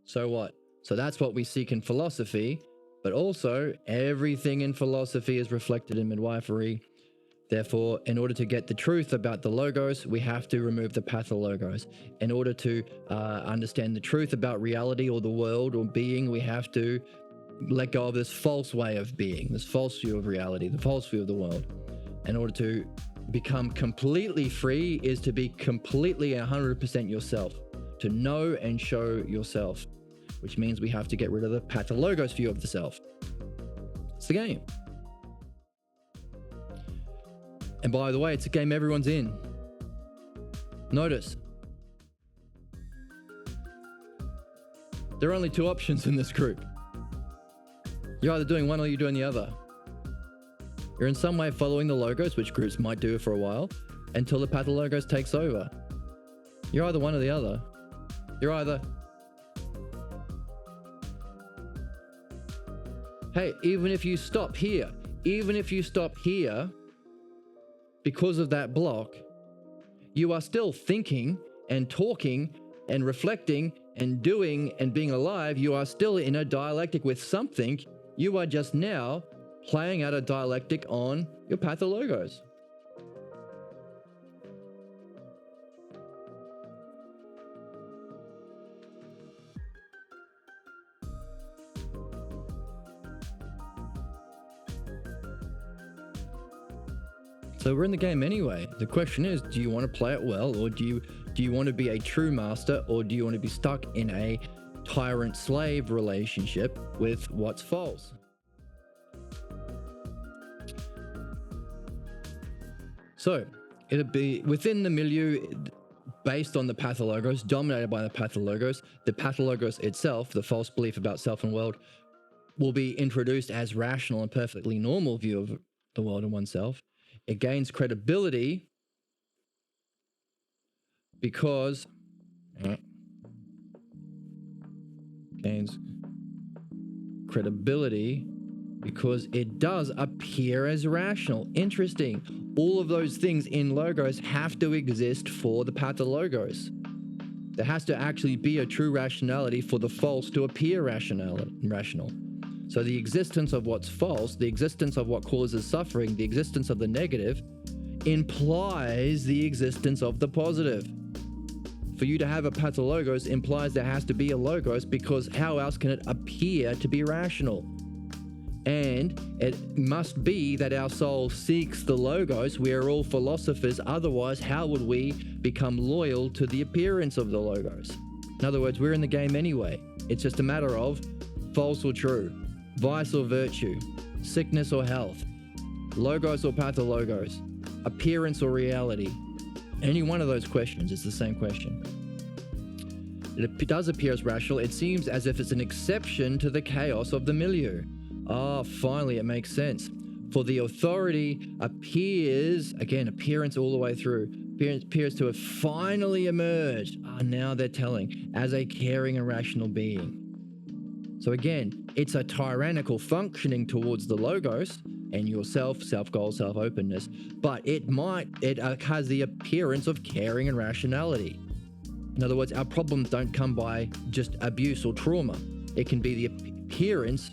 So what? So that's what we seek in philosophy, but also everything in philosophy is reflected in midwifery. Therefore, in order to get the truth about the logos, we have to remove the pathologos. In order to understand the truth about reality or the world or being, we have to let go of this false way of being, this false view of reality, the false view of the world. In order to become completely free is to be completely 100% yourself, to know and show yourself, which means we have to get rid of the pathologos view of the self. It's the game. And by the way, it's a game everyone's in. Notice, there are only two options in this group. You're either doing one or you're doing the other. You're in some way following the logos, which groups might do for a while, until the pathologos takes over. You're either one or the other. You're either, hey, even if you stop here, because of that block, you are still thinking and talking and reflecting and doing and being alive. You are still in a dialectic with something. You are just now playing out a dialectic on your pathologos. So we're in the game anyway. The question is, do you want to play it well, or do you want to be a true master, or do you want to be stuck in a tyrant-slave relationship with what's false? So it'll be within the milieu, based on the pathologos, dominated by the pathologos. The pathologos itself, the false belief about self and world, will be introduced as rational and perfectly normal view of the world and oneself. It gains credibility because it does appear as rational. Interesting. All of those things in logos have to exist for the pathologos. There has to actually be a true rationality for the false to appear rational. So the existence of what's false, the existence of what causes suffering, the existence of the negative, implies the existence of the positive. For you to have a pathologos implies there has to be a logos, because how else can it appear to be rational? And it must be that our soul seeks the logos. We are all philosophers. Otherwise, how would we become loyal to the appearance of the logos? In other words, we're in the game anyway. It's just a matter of false or true, vice or virtue, sickness or health, logos or pathologos, appearance or reality. Any one of those questions is the same question. It does appear as rational. It seems as if it's an exception to the chaos of the milieu. Finally, it makes sense. For the authority appears, again, appearance all the way through, appears to have finally emerged, now they're telling, as a caring and rational being. So again, it's a tyrannical functioning towards the logos and yourself, self-goal, self-openness, but it has the appearance of caring and rationality. In other words, our problems don't come by just abuse or trauma. It can be the appearance.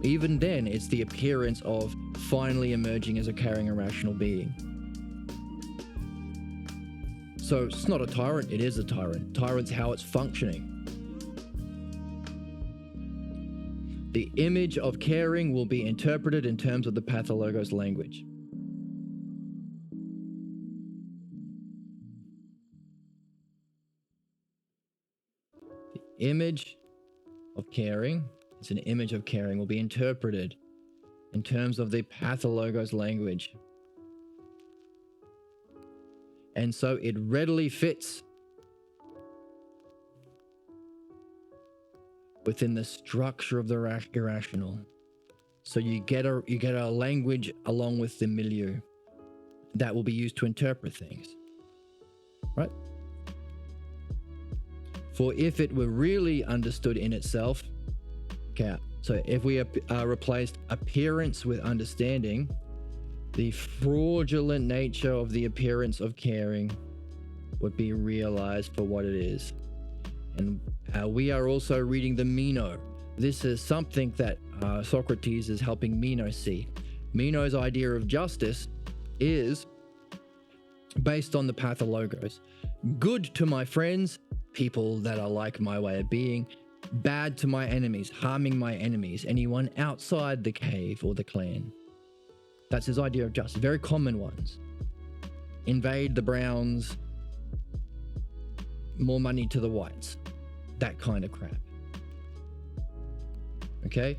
Even then, it's the appearance of finally emerging as a caring and rational being. So it's not a tyrant, it is a tyrant. Tyrant's how it's functioning. The image of caring will be interpreted in terms of the pathologos language. The image of caring, it's an image of caring, will be interpreted in terms of the Pathologos language. And so it readily fits within the structure of the irrational. So you get a language along with the milieu that will be used to interpret things, right? For if it were really understood in itself, okay, so if we replaced appearance with understanding, the fraudulent nature of the appearance of caring would be realized for what it is. And we are also reading the Meno. This is something that Socrates is helping Meno see. Meno's idea of justice is based on the Pathologos. Good to my friends, people that are like my way of being. Bad to my enemies, harming my enemies, anyone outside the cave or the clan. That's his idea of justice. Very common ones. Invade the browns, more money to the whites. That kind of crap. Okay?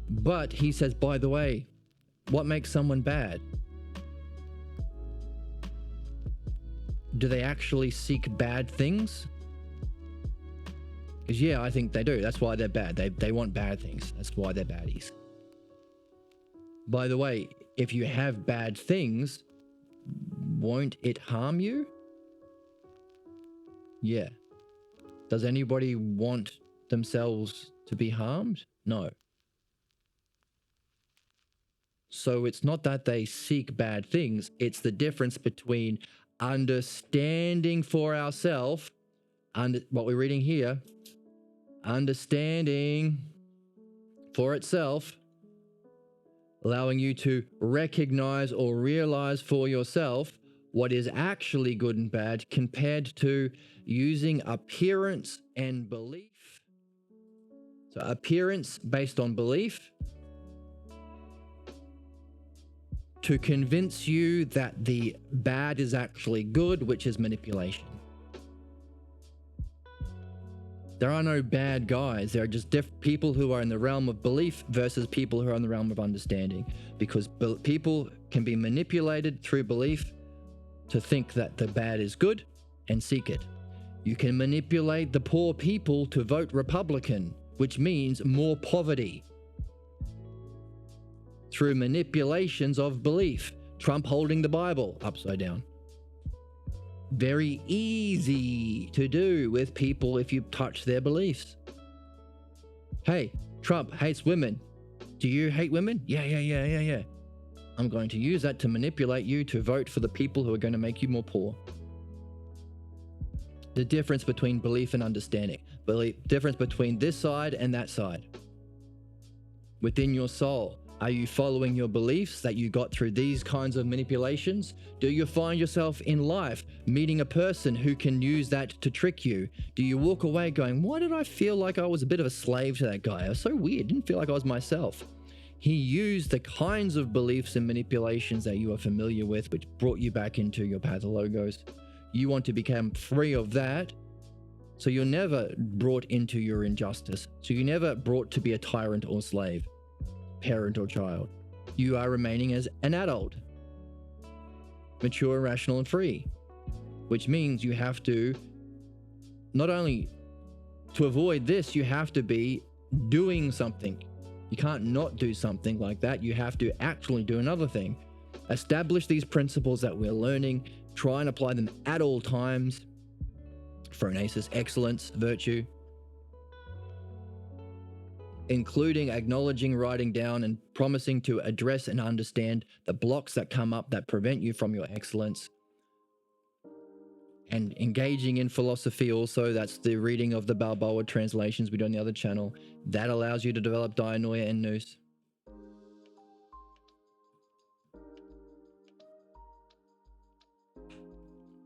But he says, by the way, what makes someone bad? Do they actually seek bad things? Because yeah, I think they do. That's why they're bad. They want bad things. That's why they're baddies. By the way, if you have bad things, won't it harm you? Yeah. Does anybody want themselves to be harmed? No. So it's not that they seek bad things. It's the difference between understanding for ourselves, and what we're reading here, understanding for itself, allowing you to recognize or realize for yourself what is actually good and bad, compared to using appearance and belief. So appearance based on belief to convince you that the bad is actually good, which is manipulation. There are no bad guys. There are just people who are in the realm of belief versus people who are in the realm of understanding, because people can be manipulated through belief to think that the bad is good and seek it. You can manipulate the poor people to vote Republican, which means more poverty, through manipulations of belief. Trump holding the Bible upside down. Very easy to do with people if you touch their beliefs. Hey, Trump hates women. Do you hate women? Yeah. I'm going to use that to manipulate you to vote for the people who are going to make you more poor. The difference between belief and understanding. Difference between this side and that side. Within your soul, are you following your beliefs that you got through these kinds of manipulations? Do you find yourself in life meeting a person who can use that to trick you? Do you walk away going, why did I feel like I was a bit of a slave to that guy? I was so weird, didn't feel like I was myself. He used the kinds of beliefs and manipulations that you are familiar with, which brought you back into your Pathologos. You want to become free of that, so you're never brought into your injustice. So you're never brought to be a tyrant or slave, parent or child. You are remaining as an adult, mature, rational, and free, which means you have to, not only to avoid this, you have to be doing something. You can't not do something like that. You have to actually do another thing. Establish these principles that we're learning, try and apply them at all times. Phronesis, excellence, virtue, including acknowledging, writing down, and promising to address and understand the blocks that come up that prevent you from your excellence. And engaging in philosophy also, that's the reading of the Balboa translations we do on the other channel. That allows you to develop dianoia and nous.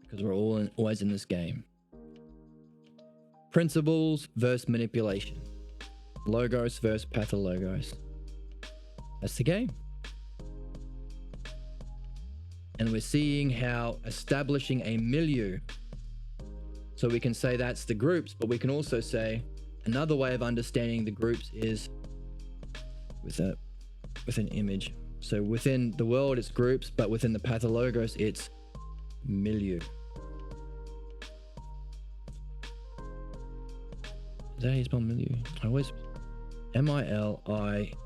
Because we're always in this game. Principles versus manipulation. Logos versus Pathologos. That's the game. And we're seeing how establishing a milieu, so we can say that's the groups, but we can also say another way of understanding the groups is with within image. So within the world, it's groups, but within the Pathologos, it's milieu. Is that how you spell milieu? I always M-I-L-I-E-U.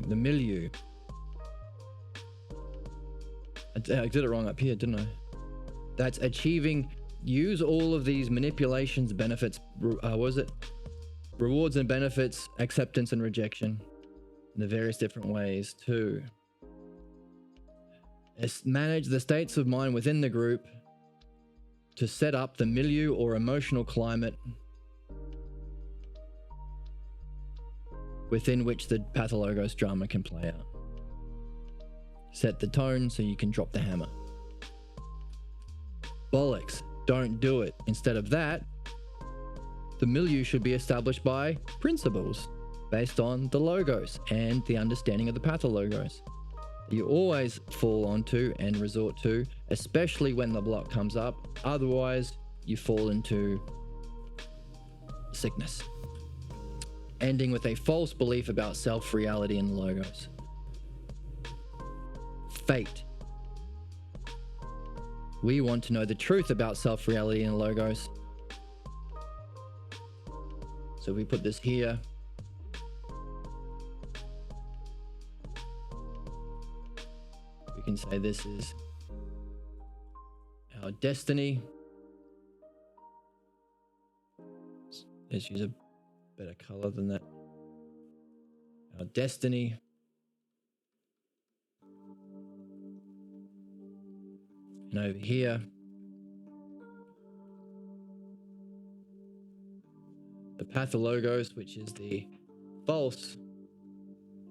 The milieu. I did it wrong up here, didn't I? That's achieving. Use all of these manipulations, benefits. What was it? Rewards and benefits, acceptance and rejection, in the various different ways to manage the states of mind within the group, to set up the milieu or emotional climate within which the Pathologos drama can play out. Set the tone so you can drop the hammer. Bollocks, don't do it. Instead of that, the milieu should be established by principles based on the logos and the understanding of the Pathologos. You always fall onto and resort to, especially when the block comes up. Otherwise, you fall into sickness. Ending with a false belief about self-reality and logos. Fate. We want to know the truth about self-reality and logos. So we put this here. We can say this is our destiny. Let's use a better color than that. Our destiny. And over here, the Pathologos, which is the false.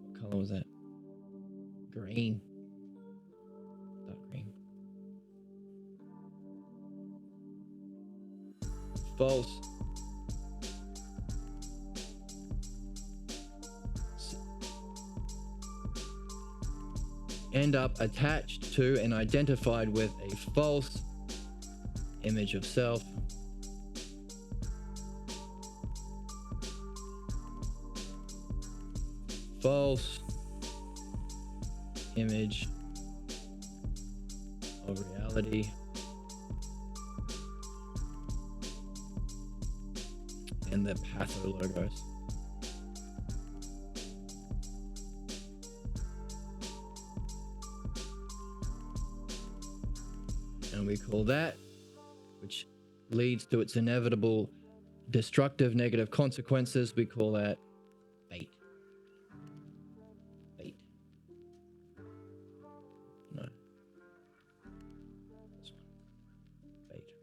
What color was that? Green. Dark green. False. End up attached to and identified with a false image of self. False image of reality. And the Pathologos. And we call that, which leads to its inevitable destructive negative consequences, we call that fate. Fate. No. This one. Fate.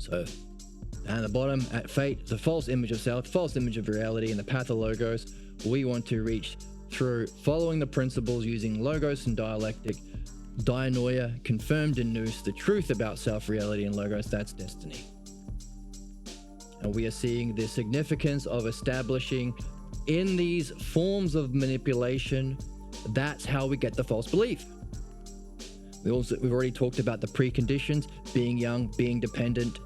So, down the bottom at fate, the false image of self, false image of reality, and the Pathologos, we want to reach through following the principles using logos and dialectic, dianoia, confirmed in nous, the truth about self-reality and logos, that's destiny. And we are seeing the significance of establishing in these forms of manipulation, that's how we get the false belief. We've already talked about the preconditions, being young, being dependent,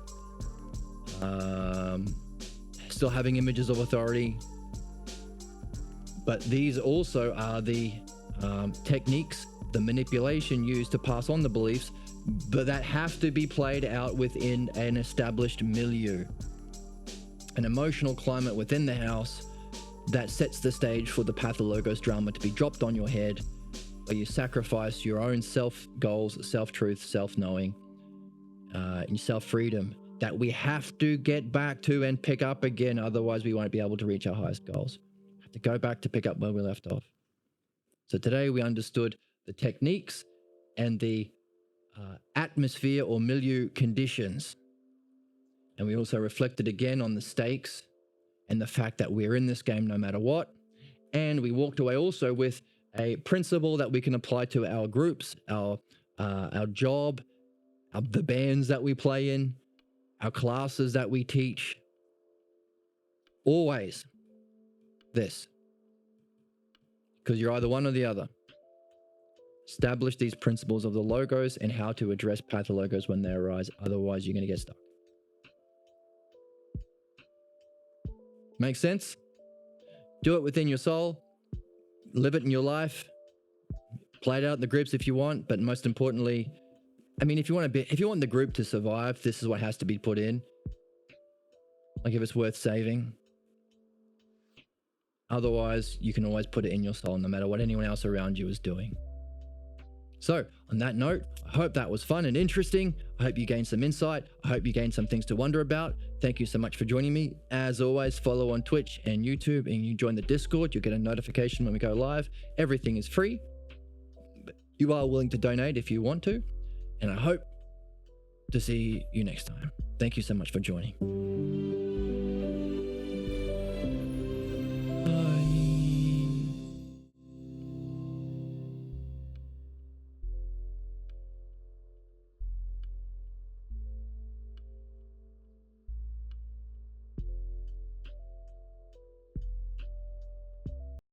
still having images of authority. But these also are the techniques, the manipulation used to pass on the beliefs, but that have to be played out within an established milieu, an emotional climate within the house that sets the stage for the Pathologos drama to be dropped on your head, where you sacrifice your own self goals, self-truth, self-knowing, and self-freedom that we have to get back to and pick up again. Otherwise, we won't be able to reach our highest goals. We have to go back to pick up where we left off. So today we understood the techniques and the atmosphere or milieu conditions. And we also reflected again on the stakes and the fact that we're in this game no matter what. And we walked away also with a principle that we can apply to our groups, our job, the bands that we play in, our classes that we teach. Always this: because you're either one or the other. Establish these principles of the logos and how to address pathologos when they arise. Otherwise, you're going to get stuck. Make sense? Do it within your soul. Live it in your life. Play it out in the groups if you want, but most importantly, I mean, if you want the group to survive, this is what has to be put in. Like if it's worth saving. Otherwise, you can always put it in your soul, no matter what anyone else around you is doing. So, on that note, I hope that was fun and interesting. I hope you gained some insight. I hope you gained some things to wonder about. Thank you so much for joining me. As always, follow on Twitch and YouTube, and you join the Discord. You'll get a notification when we go live. Everything is free. But you are willing to donate if you want to. And I hope to see you next time. Thank you so much for joining.